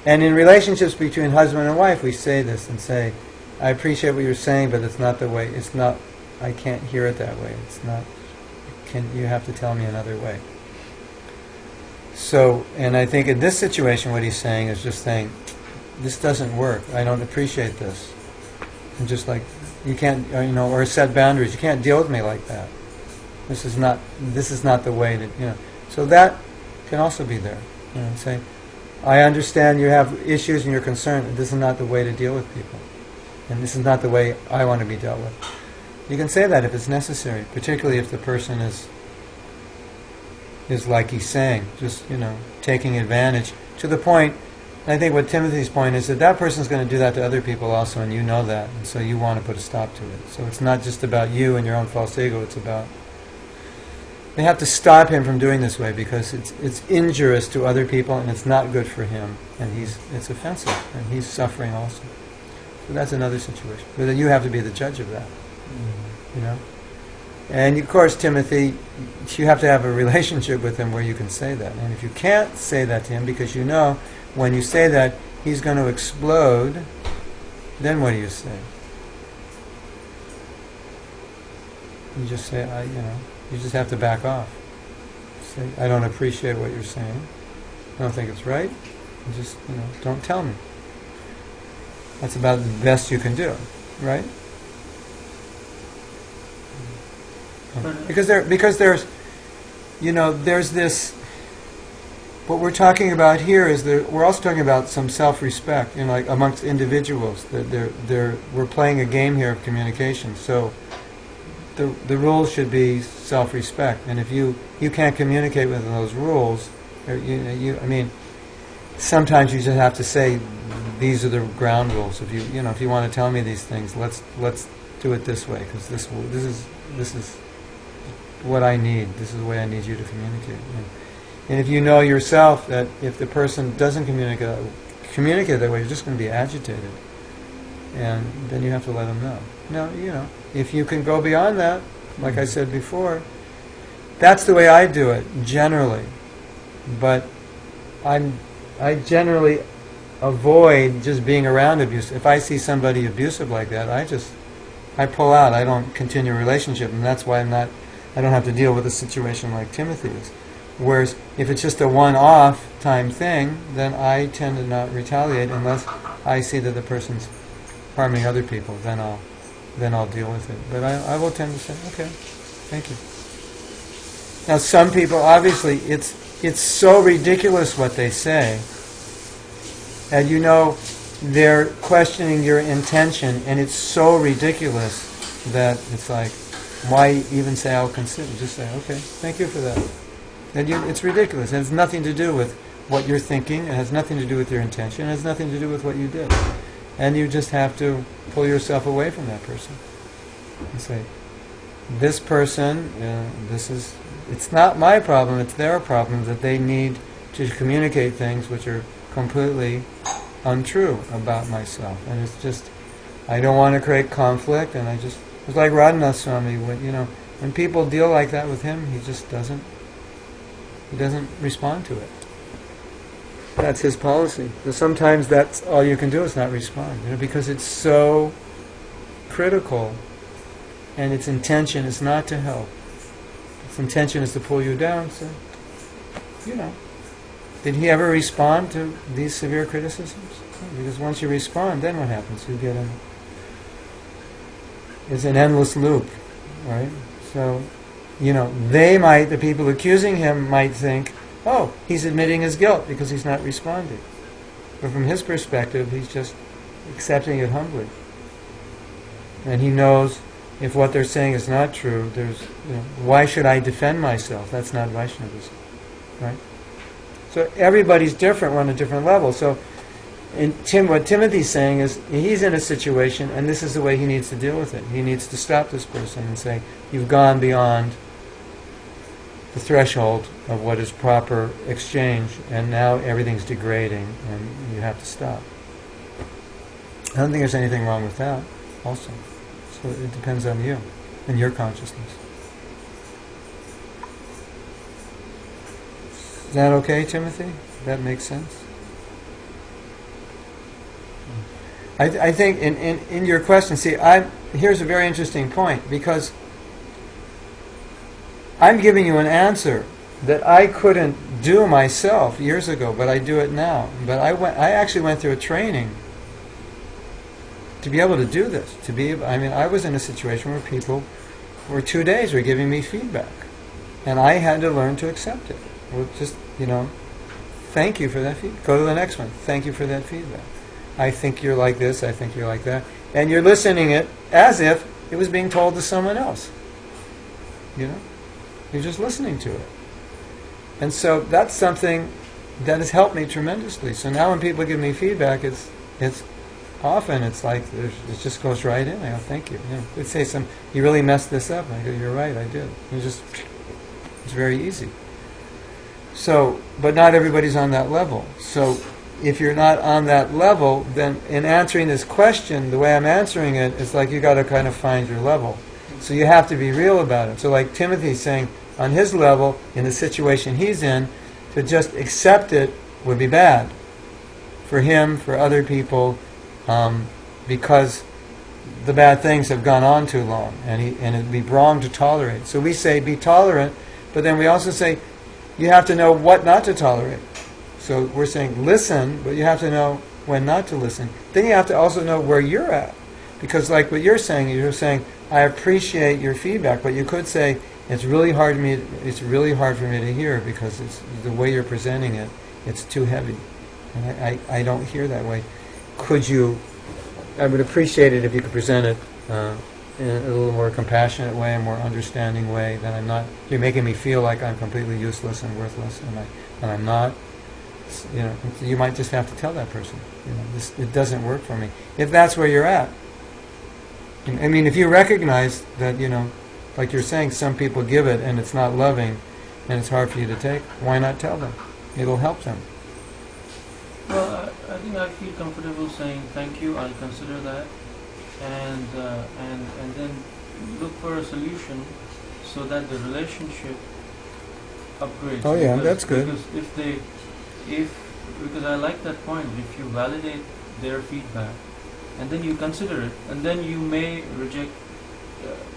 and in relationships between husband and wife, we say this and say, I appreciate what you're saying, but it's not the way, it's not, I can't hear it that way. It's not, you have to tell me another way. So, and I think in this situation, what he's saying is just saying, this doesn't work. I don't appreciate this. And just like, you can't, or set boundaries. You can't deal with me like that. This is not the way to, So that can also be there. Say, I understand you have issues and you're concerned, but this is not the way to deal with people. And this is not the way I want to be dealt with. You can say that if it's necessary, particularly if the person is like he's saying, just, taking advantage to the point. And I think what Timothy's point is that person's going to do that to other people also, and you know that, and so you want to put a stop to it. So it's not just about you and your own false ego, it's about, they have to stop him from doing this way because it's injurious to other people and it's not good for him, and it's offensive, and he's suffering also. So that's another situation. But then you have to be the judge of that, And of course, Timothy, you have to have a relationship with him where you can say that. And if you can't say that to him because when you say that, he's going to explode, then what do you say? You just say, you just have to back off. Say, I don't appreciate what you're saying. I don't think it's right. And just, don't tell me. That's about the best you can do, right? Because there's this. What we're talking about here is we're also talking about some self-respect, like amongst individuals. That we're playing a game here of communication. So the rules should be self-respect, and if you can't communicate within those rules, sometimes you just have to say these are the ground rules. If you want to tell me these things, let's do it this way because this is what I need. This is the way I need you to communicate. And if you know yourself that if the person doesn't communicate that way, you're just going to be agitated. And then you have to let them know. Now, if you can go beyond that, like I said before, that's the way I do it, generally. But I generally avoid just being around abuse. If I see somebody abusive like that, I pull out. I don't continue a relationship, and that's why I don't have to deal with a situation like Timothy is. Whereas if it's just a one-off time thing, then I tend to not retaliate unless I see that the person's harming other people. Then I'll deal with it. But I will tend to say, okay, thank you. Now some people, obviously, it's so ridiculous what they say, and they're questioning your intention, and it's so ridiculous that it's like, why even say I'll consider? Just say, okay, thank you for that. And it's ridiculous. It has nothing to do with what you're thinking. It has nothing to do with your intention. It has nothing to do with what you did. And you just have to pull yourself away from that person and say, this person, it's not my problem, it's their problem that they need to communicate things which are completely untrue about myself. And it's just, I don't want to create conflict, and it's like Radhanath Swami, when people deal like that with him, he just doesn't respond to it. That's his policy. So sometimes that's all you can do is not respond, because it's so critical, and its intention is not to help. Its intention is to pull you down. So, Did he ever respond to these severe criticisms? Because once you respond, then what happens? You get it's an endless loop, right? So, the people accusing him might think, oh, he's admitting his guilt because he's not responding. But from his perspective, he's just accepting it humbly. And he knows if what they're saying is not true, why should I defend myself? That's not Vaishnavism, right? So everybody's different, we're on a different level. So what Timothy's saying is he's in a situation and this is the way he needs to deal with it. He needs to stop this person and say, you've gone beyond the threshold of what is proper exchange and now everything's degrading and you have to stop. I don't think there's anything wrong with that also. So it depends on you and your consciousness. Is that okay, Timothy? That makes sense? I think in your question, here's a very interesting point, because I'm giving you an answer that I couldn't do myself years ago, but I do it now. But I actually went through a training to be able to do this. I was in a situation where people for 2 days were giving me feedback, and I had to learn to accept it. Well, just, thank you for that feedback. Go to the next one. Thank you for that feedback. I think you're like this, I think you're like that. And you're listening it as if it was being told to someone else. You're just listening to it. And so that's something that has helped me tremendously. So now when people give me feedback, it's often like it just goes right in. I go, thank you. They'd say you really messed this up. And I go, you're right, I did. It's very easy. So, but not everybody's on that level. So if you're not on that level, then in answering this question, the way I'm answering it, it's like you got to kind of find your level. So you have to be real about it. So like Timothy's saying, on his level, in the situation he's in, to just accept it would be bad. For him, for other people, because the bad things have gone on too long, and it'd be wrong to tolerate. So we say be tolerant, but then we also say you have to know what not to tolerate. So we're saying listen, but you have to know when not to listen. Then you have to also know where you're at. Because like what you're saying, I appreciate your feedback, but you could say, it's really hard for me to hear because it's the way you're presenting it, it's too heavy. And I don't hear that way. I would appreciate it if you could present it in a little more compassionate way, a more understanding way, that you're making me feel like I'm completely useless and worthless, and I'm not. You might just have to tell that person, it doesn't work for me. If that's where you're at. If you recognize that, like you're saying, some people give it and it's not loving and it's hard for you to take, why not tell them? It'll help them. Well, I think I feel comfortable saying thank you, I'll consider that, and then look for a solution so that the relationship upgrades. Oh yeah, that's good. Because because I like that point, if you validate their feedback and then you consider it, and then you may reject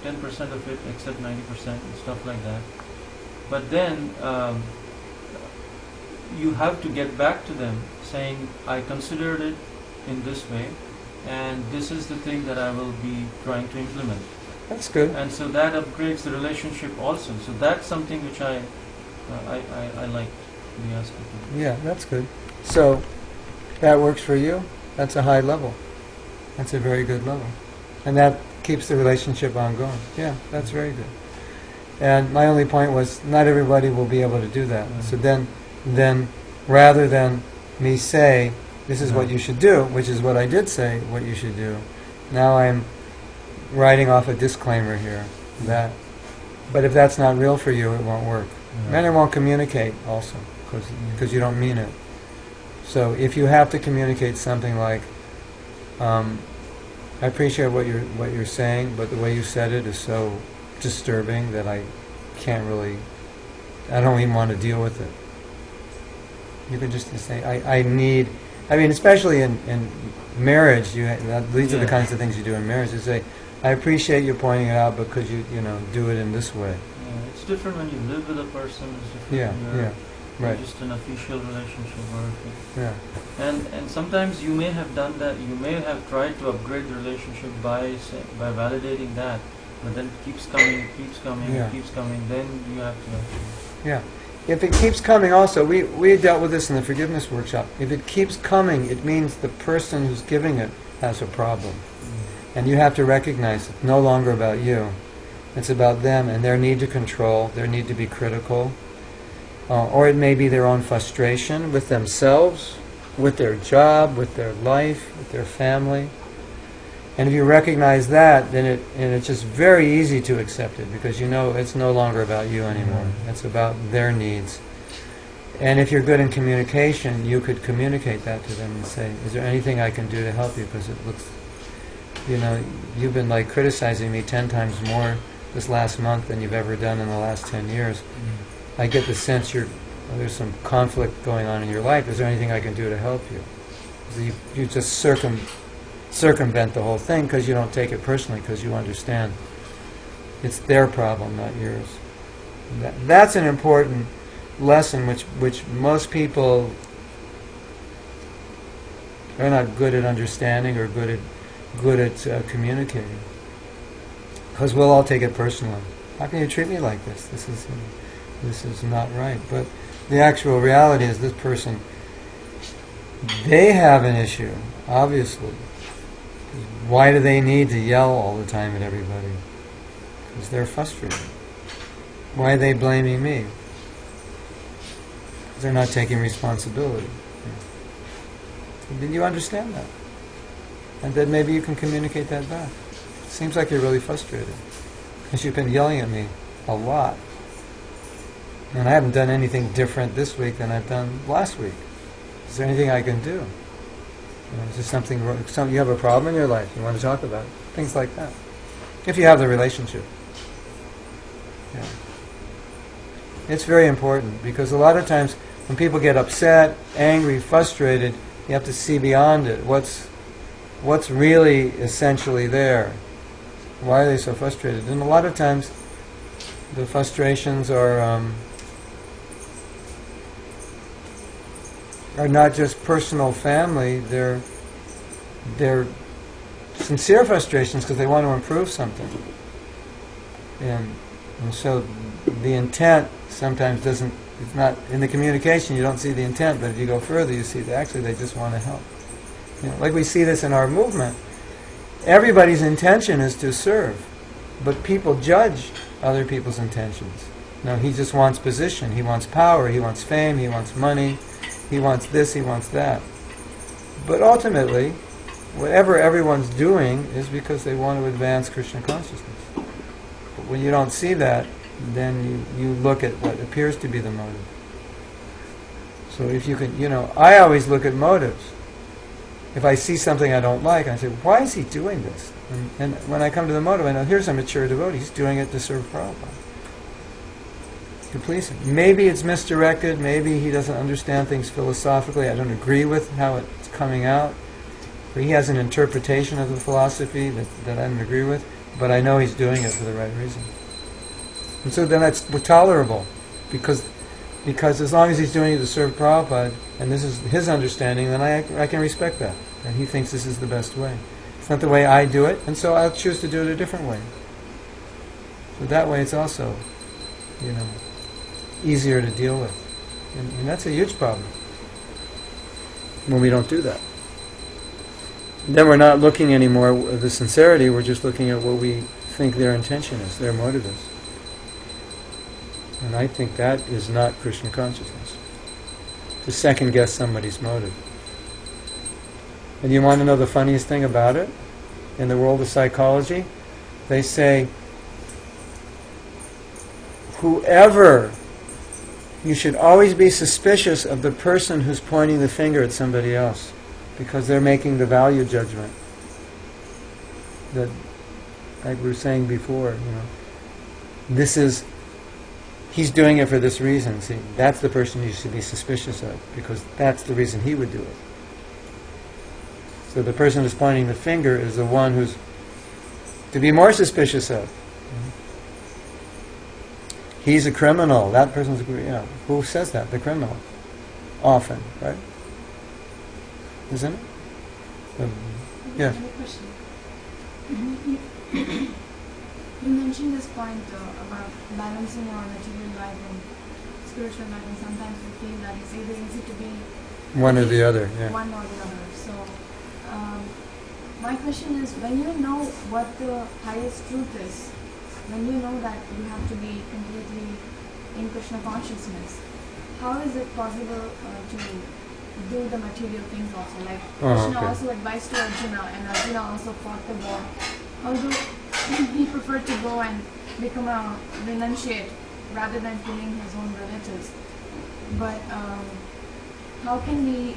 10% of it, accept 90% and stuff like that. But then you have to get back to them saying, I considered it in this way, and this is the thing that I will be trying to implement. That's good. And so that upgrades the relationship also. So that's something which I like the aspect of it. Yeah, that's good. So that works for you? That's a high level. That's a very good level. And that keeps the relationship ongoing. Yeah, that's very good. And my only point was, not everybody will be able to do that. Right. So then rather than me say, this is what you should do, which is what I did say, what you should do, now I'm writing off a disclaimer here. But if that's not real for you, it won't work. And it won't communicate also, because you don't mean it. So if you have to communicate something like, I appreciate what you're saying, but the way you said it is so disturbing that I don't even want to deal with it. You can just say, especially in marriage, these are the kinds of things you do in marriage. You say, I appreciate you pointing it out, but could you do it in this way? Yeah, it's different when you live with a person. It's different Yeah, when you're Right. just an official relationship or Yeah. and sometimes you may have done that. You may have tried to upgrade the relationship by validating that, but then it keeps coming, it keeps coming, Yeah. it keeps coming. Then you have to actually. Yeah. If it keeps coming also, we dealt with this in the forgiveness workshop. If it keeps coming, it means the person who's giving it has a problem. And you have to recognize it's no longer about you. It's about them and their need to control, their need to be critical. Or it may be their own frustration with themselves, with their job, with their life, with their family. And if you recognize that, then it's just very easy to accept it, because you know it's no longer about you anymore. It's about their needs. And if you're good in communication, you could communicate that to them and say, is there anything I can do to help you? Because it looks, you've been like criticizing me 10 times more this last month than you've ever done in the last 10 years. I get the sense there's some conflict going on in your life. Is there anything I can do to help you? So you just circumvent the whole thing because you don't take it personally, because you understand it's their problem, not yours. That's an important lesson which most people are not good at understanding or good at communicating, because we'll all take it personally. How can you treat me like this? This is not right. But the actual reality is this person, they have an issue, obviously. Why do they need to yell all the time at everybody? Because they're frustrated. Why are they blaming me? Because they're not taking responsibility. Then you understand that. And then maybe you can communicate that back. Seems like you're really frustrated, because you've been yelling at me a lot. And I haven't done anything different this week than I've done last week. Is there anything I can do? Is there something you have a problem in your life you want to talk about? Things like that. If you have the relationship. Yeah. It's very important, because a lot of times when people get upset, angry, frustrated, you have to see beyond it. What's really essentially there? Why are they so frustrated? And a lot of times the frustrations are not just personal family, they're sincere frustrations because they want to improve something. And so the intent sometimes it's not, in the communication you don't see the intent, but if you go further you see that actually they just want to help. Like we see this in our movement. Everybody's intention is to serve, but people judge other people's intentions. He just wants position, he wants power, he wants fame, he wants money, he wants this, he wants that. But ultimately, whatever everyone's doing is because they want to advance Krishna consciousness. But when you don't see that, then you look at what appears to be the motive. So if you can, I always look at motives. If I see something I don't like, I say, why is he doing this? And when I come to the motive, I know, here's a mature devotee, he's doing it to serve Prabhupada. To please him. Maybe it's misdirected, maybe he doesn't understand things philosophically, I don't agree with how it's coming out, or he has an interpretation of the philosophy that I don't agree with, but I know he's doing it for the right reason. And so then that's tolerable, because as long as he's doing it to serve Prabhupada, and this is his understanding, then I can respect that. And he thinks this is the best way. It's not the way I do it, and so I'll choose to do it a different way. So that way it's also, easier to deal with. And that's a huge problem when we don't do that. Then we're not looking anymore at the sincerity, we're just looking at what we think their intention is, their motive is. And I think that is not Krishna consciousness, to second guess somebody's motive. And you want to know the funniest thing about it? In the world of psychology, they say, you should always be suspicious of the person who's pointing the finger at somebody else, because they're making the value judgment. That, like we were saying before, he's doing it for this reason. See, that's the person you should be suspicious of, because that's the reason he would do it. So the person who's pointing the finger is the one who's to be more suspicious of. he's a criminal. That person's who says that? The criminal. Often, right? Isn't it? Yeah. I have a question. You mentioned this point about balancing our material life and spiritual life, and sometimes we feel that it's either easy to be One or the other. Yeah. one or the other. So, my question is, when you know what the highest truth is, when you know that you have to be completely in Krishna consciousness, how is it possible to do the material things also? Like Krishna okay. also advised to Arjuna, and Arjuna also fought the war. Although he preferred to go and become a renunciate rather than killing his own relatives. But how can we,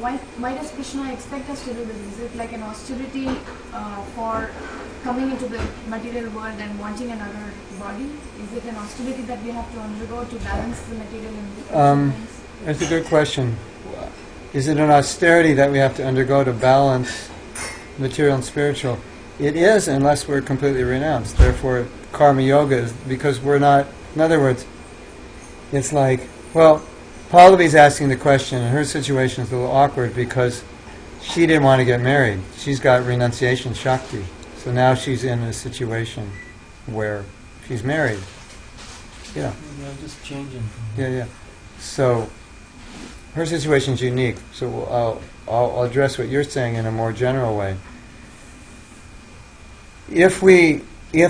why does Krishna expect us to do this? Is it like an austerity for coming into the material world and wanting another body? Is it an austerity that we have to undergo to balance the material and spiritual things? That's a good question. Is it an austerity that we have to undergo to balance material and spiritual? It is, unless we're completely renounced. Therefore, karma yoga is because we're not. In other words, it's like, well, Pallavi's asking the question, and her situation is a little awkward because she didn't want to get married. She's got renunciation shakti, so now she's in a situation where she's married. Yeah. Maybe I'm just changing. Yeah. So her situation's unique. So I'll address what you're saying in a more general way. If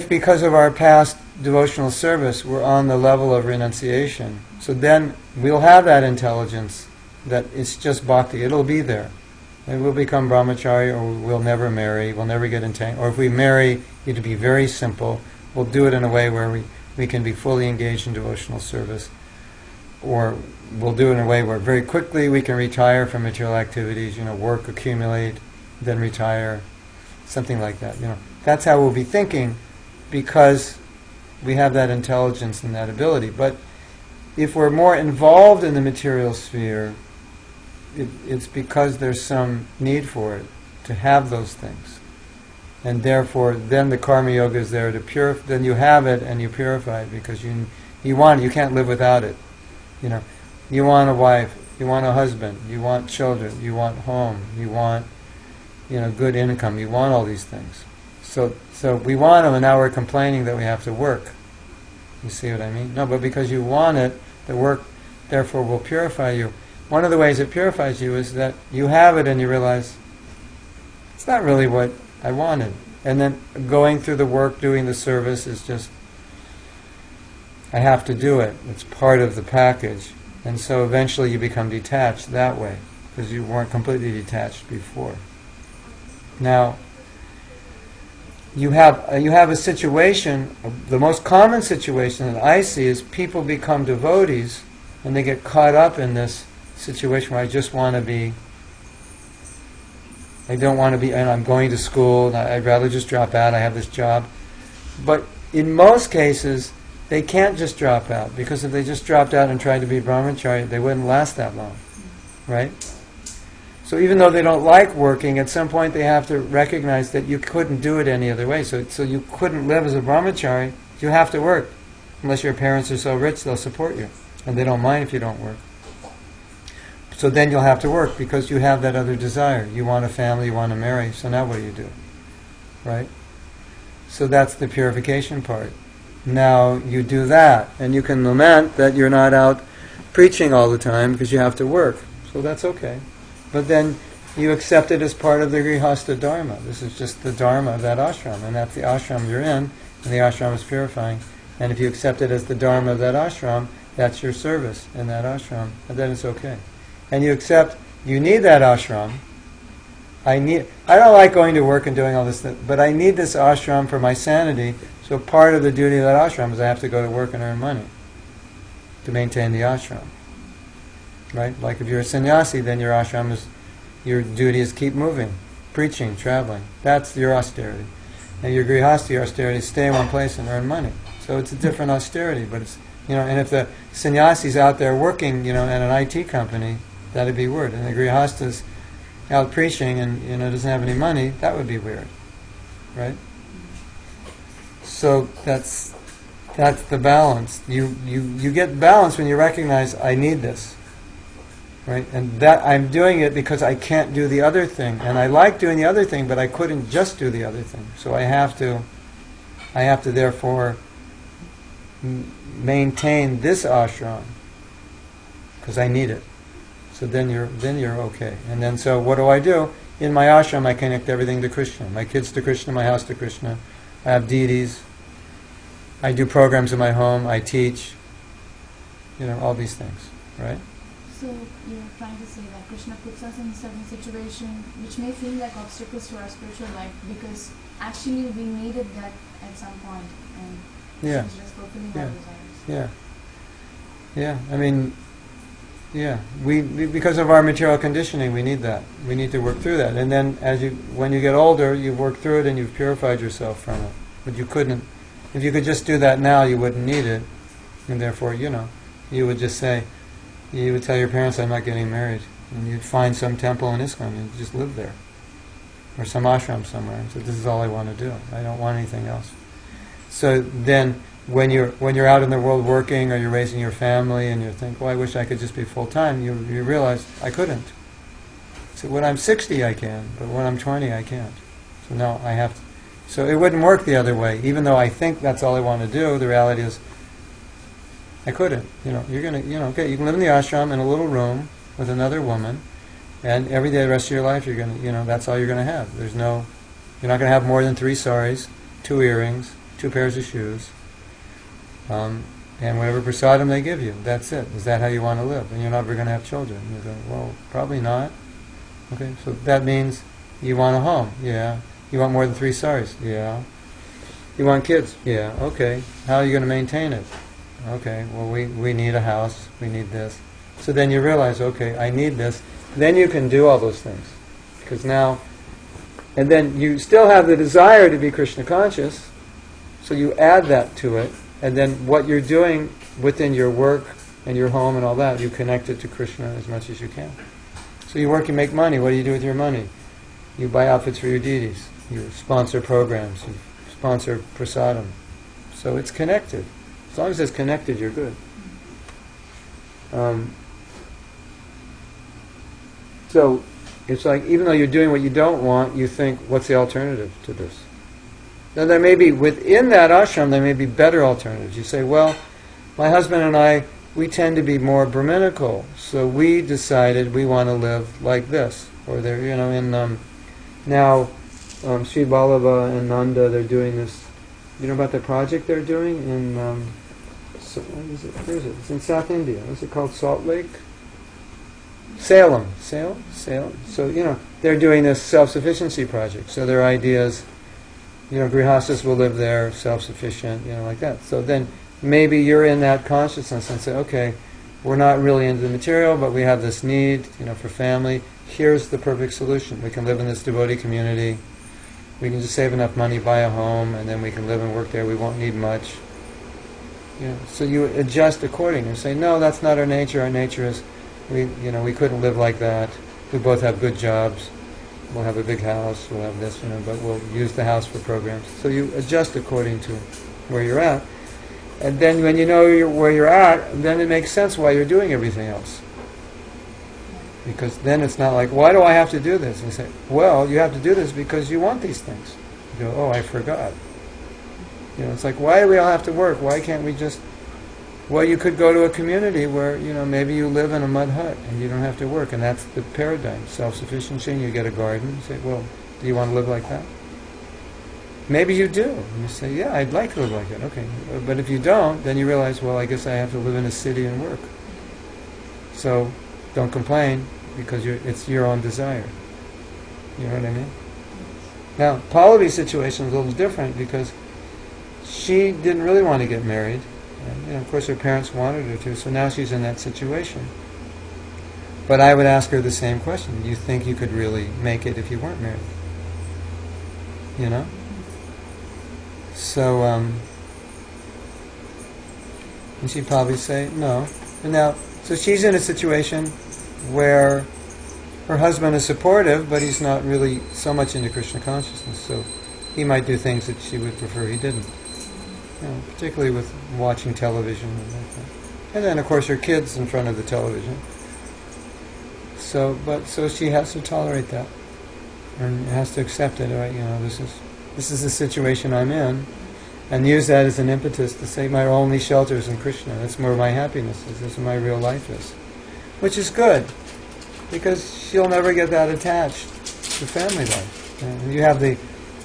because of our past devotional service we're on the level of renunciation, so then we'll have that intelligence that it's just bhakti. It'll be there. And we'll become brahmachari, or we'll never marry, we'll never get entangled. Or if we marry, it'll be very simple. We'll do it in a way where we can be fully engaged in devotional service. Or we'll do it in a way where very quickly we can retire from material activities, work, accumulate, then retire, something like that. That's how we'll be thinking because we have that intelligence and that ability. But if we're more involved in the material sphere, it's because there's some need for it, to have those things. And therefore, then the karma yoga is there to purify. Then you have it and you purify it because you want it. You can't live without it. You want a wife, you want a husband, you want children, you want home, you want good income, you want all these things. So we want them, and now we're complaining that we have to work. You see what I mean? No, but because you want it, the work therefore will purify you. One of the ways it purifies you is that you have it and you realize it's not really what I wanted. And then going through the work, doing the service is just, I have to do it. It's part of the package. And so eventually you become detached that way, because you weren't completely detached before. Now, you have a situation, the most common situation that I see is people become devotees and they get caught up in this situation where I just want to be, I don't want to be, and I'm going to school, and I'd rather just drop out, I have this job. But in most cases, they can't just drop out, because if they just dropped out and tried to be brahmachari, they wouldn't last that long, right? So even though they don't like working, at some point they have to recognize that you couldn't do it any other way. So you couldn't live as a brahmachari, you have to work. Unless your parents are so rich, they'll support you. And they don't mind if you don't work. So then you'll have to work, because you have that other desire. You want a family, you want to marry, so now what do you do? Right? So that's the purification part. Now you do that, and you can lament that you're not out preaching all the time because you have to work. So that's okay. But then you accept it as part of the Grihastha Dharma. This is just the Dharma of that ashram, and that's the ashram you're in, and the ashram is purifying. And if you accept it as the Dharma of that ashram, that's your service in that ashram, and then it's okay. And you accept you need that ashram. I don't like going to work and doing all this, but I need this ashram for my sanity. So part of the duty of that ashram is I have to go to work and earn money to maintain the ashram. Right? Like if you're a sannyasi, then your ashram is, your duty is keep moving, preaching, traveling. That's your austerity. And your grihastha austerity is stay in one place and earn money. So it's a different austerity, but it's, and if the sannyasi's out there working, at an IT company, that'd be weird. And the grihastha's out preaching and, doesn't have any money, that would be weird. Right? So that's That's the balance. You get balance when you recognize, I need this. Right? And that I'm doing it because I can't do the other thing. And I like doing the other thing, but I couldn't just do the other thing. So I have to therefore maintain this ashram because I need it. So then you're okay. And then so what do? In my ashram I connect everything to Krishna. My kids to Krishna, my house to Krishna. I have deities. I do programs in my home. I teach. All these things, right? So you're trying to say that Krishna puts us in certain situation which may seem like obstacles to our spiritual life because actually we needed that at some point, and Yeah. Krishna's just fulfilling our desires. Yeah. I mean, yeah. We because of our material conditioning, we need that. We need to work through that. And then, when you get older, you've worked through it and you've purified yourself from it. But you couldn't. If you could just do that now, you wouldn't need it, and therefore, you would just say, you would tell your parents, "I'm not getting married," and you'd find some temple in ISKCON and you'd just live there, or some ashram somewhere. And so this is all I want to do. I don't want anything else. So then, when you're out in the world working, or you're raising your family, and you think, "Well, I wish I could just be full time," you realize I couldn't. So when I'm 60, I can, but when I'm 20, I can't. So now I have to. So it wouldn't work the other way. Even though I think that's all I want to do, the reality is I couldn't. You're gonna, okay, you can live in the ashram in a little room with another woman, and every day the rest of your life you're gonna, that's all you're gonna have. You're not gonna have more than 3 saris, 2 earrings, 2 pairs of shoes, and whatever prasadam they give you. That's it. Is that how you want to live? And you're never gonna have children. You go, well, probably not. Okay, so that means you want a home. Yeah. You want more than 3 saris? Yeah. You want kids? Yeah. Okay. How are you going to maintain it? Okay. Well, we need a house. We need this. So then you realize, okay, I need this. Then you can do all those things. Because now, and then you still have the desire to be Krishna conscious, so you add that to it, and then what you're doing within your work and your home and all that, you connect it to Krishna as much as you can. So you work, you make money. What do you do with your money? You buy outfits for your deities. You sponsor programs. You sponsor prasadam. So it's connected. As long as it's connected, you're good. So it's like, even though you're doing what you don't want, you think, what's the alternative to this? Now there may be, within that ashram, there may be better alternatives. You say, well, my husband and I, we tend to be more Brahminical, so we decided we want to live like this. Or they're, now Sri Vallabha and Nanda, they're doing this, about the project they're doing in, where is it? It's in South India. What's it called? Salt Lake? Salem. Salem? So, they're doing this self-sufficiency project. So their ideas, grihastas will live there, self-sufficient, like that. So then maybe you're in that consciousness and say, okay, we're not really into the material, but we have this need, for family. Here's the perfect solution. We can live in this devotee community. We can just save enough money, buy a home, and then we can live and work there. We won't need much. So you adjust accordingly. You say, no, that's not our nature. Our nature is, we couldn't live like that. We both have good jobs. We'll have a big house. We'll have this, but we'll use the house for programs. So you adjust according to where you're at. And then when you know where you're at, then it makes sense why you're doing everything else. Because then it's not like, why do I have to do this? And you say, well, you have to do this because you want these things. You go, oh, I forgot. It's like, why do we all have to work? Why can't we just... Well, you could go to a community where, maybe you live in a mud hut and you don't have to work. And that's the paradigm, self-sufficiency. And you get a garden. You say, well, do you want to live like that? Maybe you do. And you say, yeah, I'd like to live like that. Okay. But if you don't, then you realize, well, I guess I have to live in a city and work. So don't complain, because it's your own desire. You know what I mean? Now, Pallavi's situation is a little different, because she didn't really want to get married. And, of course, her parents wanted her to, so now she's in that situation. But I would ask her the same question. Do you think you could really make it if you weren't married? So, and she'd probably say no. And now, so she's in a situation where her husband is supportive, but he's not really so much into Krishna consciousness, so he might do things that she would prefer he didn't. particularly with watching television and like that. And then, of course, her kids in front of the television. So she has to tolerate that, and has to accept it. Right? This is the situation I'm in, and use that as an impetus to say my only shelter is in Krishna. That's where my happiness is. That's where my real life is, which is good, because she'll never get that attached to family life. And you have the,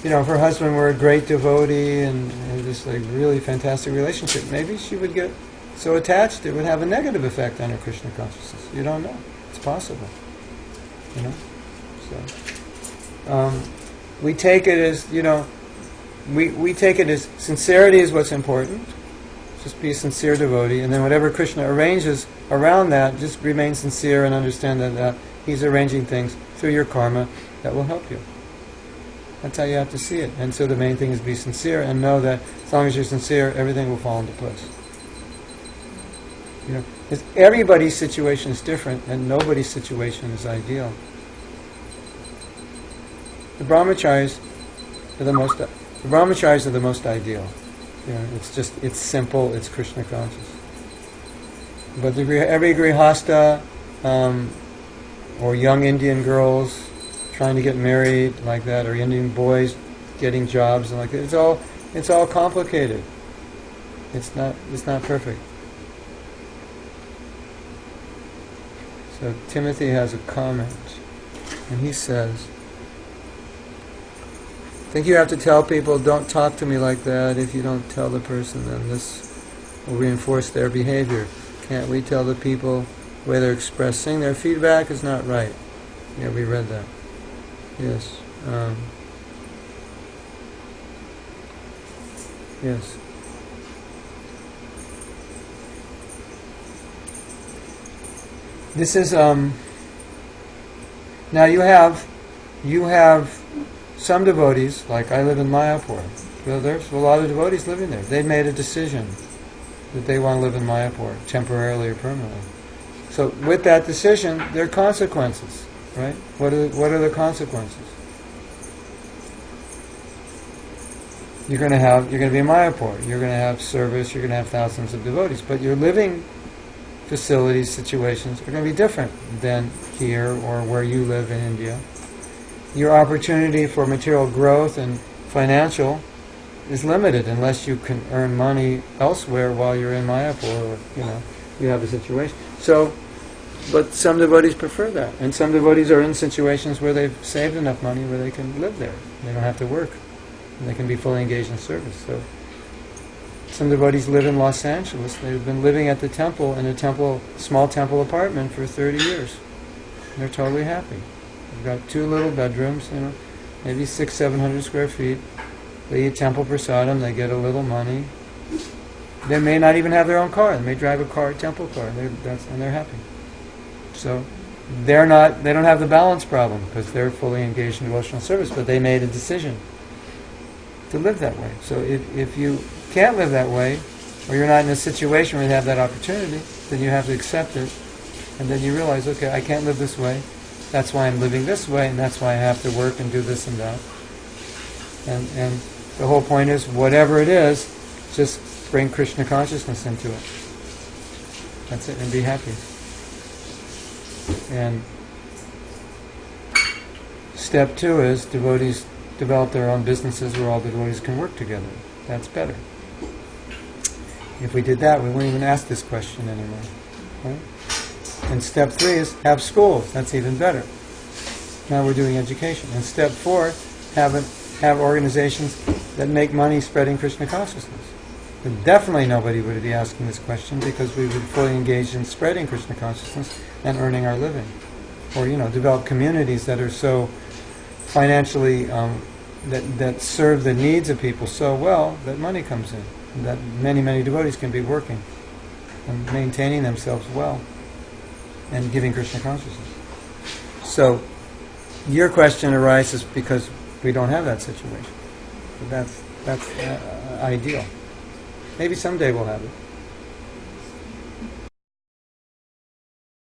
if her husband were a great devotee and just like really fantastic relationship, maybe she would get so attached it would have a negative effect on her Krishna consciousness. You don't know. It's possible. So we take it as, we take it as sincerity is what's important. Just be a sincere devotee, and then whatever Krishna arranges around that, just remain sincere and understand that He's arranging things through your karma that will help you. That's how you have to see it. And so the main thing is be sincere and know that as long as you're sincere, everything will fall into place. Because everybody's situation is different, and nobody's situation is ideal. The brahmacharis are the most ideal. It's simple, it's Krishna conscious. But every grihasta or young Indian girls trying to get married like that, or Indian boys getting jobs and like that, it's all complicated. It's not perfect. So Timothy has a comment, and he says, I think you have to tell people, don't talk to me like that. If you don't tell the person, then this will reinforce their behavior. Can't we tell the people the way they're expressing? Their feedback is not right. Yeah, we read that. Yes. Yes. This is now you have some devotees, like I live in Mayapur. Well, there's a lot of devotees living there. They've made a decision that they want to live in Mayapur, temporarily or permanently. So with that decision, there are consequences, right? What are the consequences? You're going to be in Mayapur. You're going to have service. You're going to have thousands of devotees. But your living facilities, situations are going to be different than here or where you live in India. Your opportunity for material growth and financial is limited unless you can earn money elsewhere while you're in Mayapur, or you have a situation. So, but some devotees prefer that, and some devotees are in situations where they've saved enough money where they can live there. They don't have to work, and they can be fully engaged in service. So, some devotees live in Los Angeles. They've been living at the temple in a small temple apartment for 30 years. And they're totally happy. They've got 2 little bedrooms, maybe 600-700 square feet. They eat temple prasadam. They get a little money. They may not even have their own car. They may drive a temple car, and they're happy. So they don't have the balance problem because they're fully engaged in devotional service. But they made a decision to live that way. So if you can't live that way, or you're not in a situation where you have that opportunity, then you have to accept it, and then you realize, okay, I can't live this way. That's why I'm living this way, and that's why I have to work and do this and that. And the whole point is, whatever it is, just bring Krishna consciousness into it. That's it, and be happy. And step 2 is devotees develop their own businesses where all the devotees can work together. That's better. If we did that, we wouldn't even ask this question anymore. Right? And step 3 is have schools. That's even better. Now we're doing education. And step 4, have organizations that make money spreading Krishna consciousness. But definitely nobody would be asking this question because we would fully engage in spreading Krishna consciousness and earning our living. Or, develop communities that are so financially, that serve the needs of people so well that money comes in. And that many, many devotees can be working and maintaining themselves well and giving Krishna consciousness. So, your question arises because we don't have that situation. But that's ideal. Maybe someday we'll have it.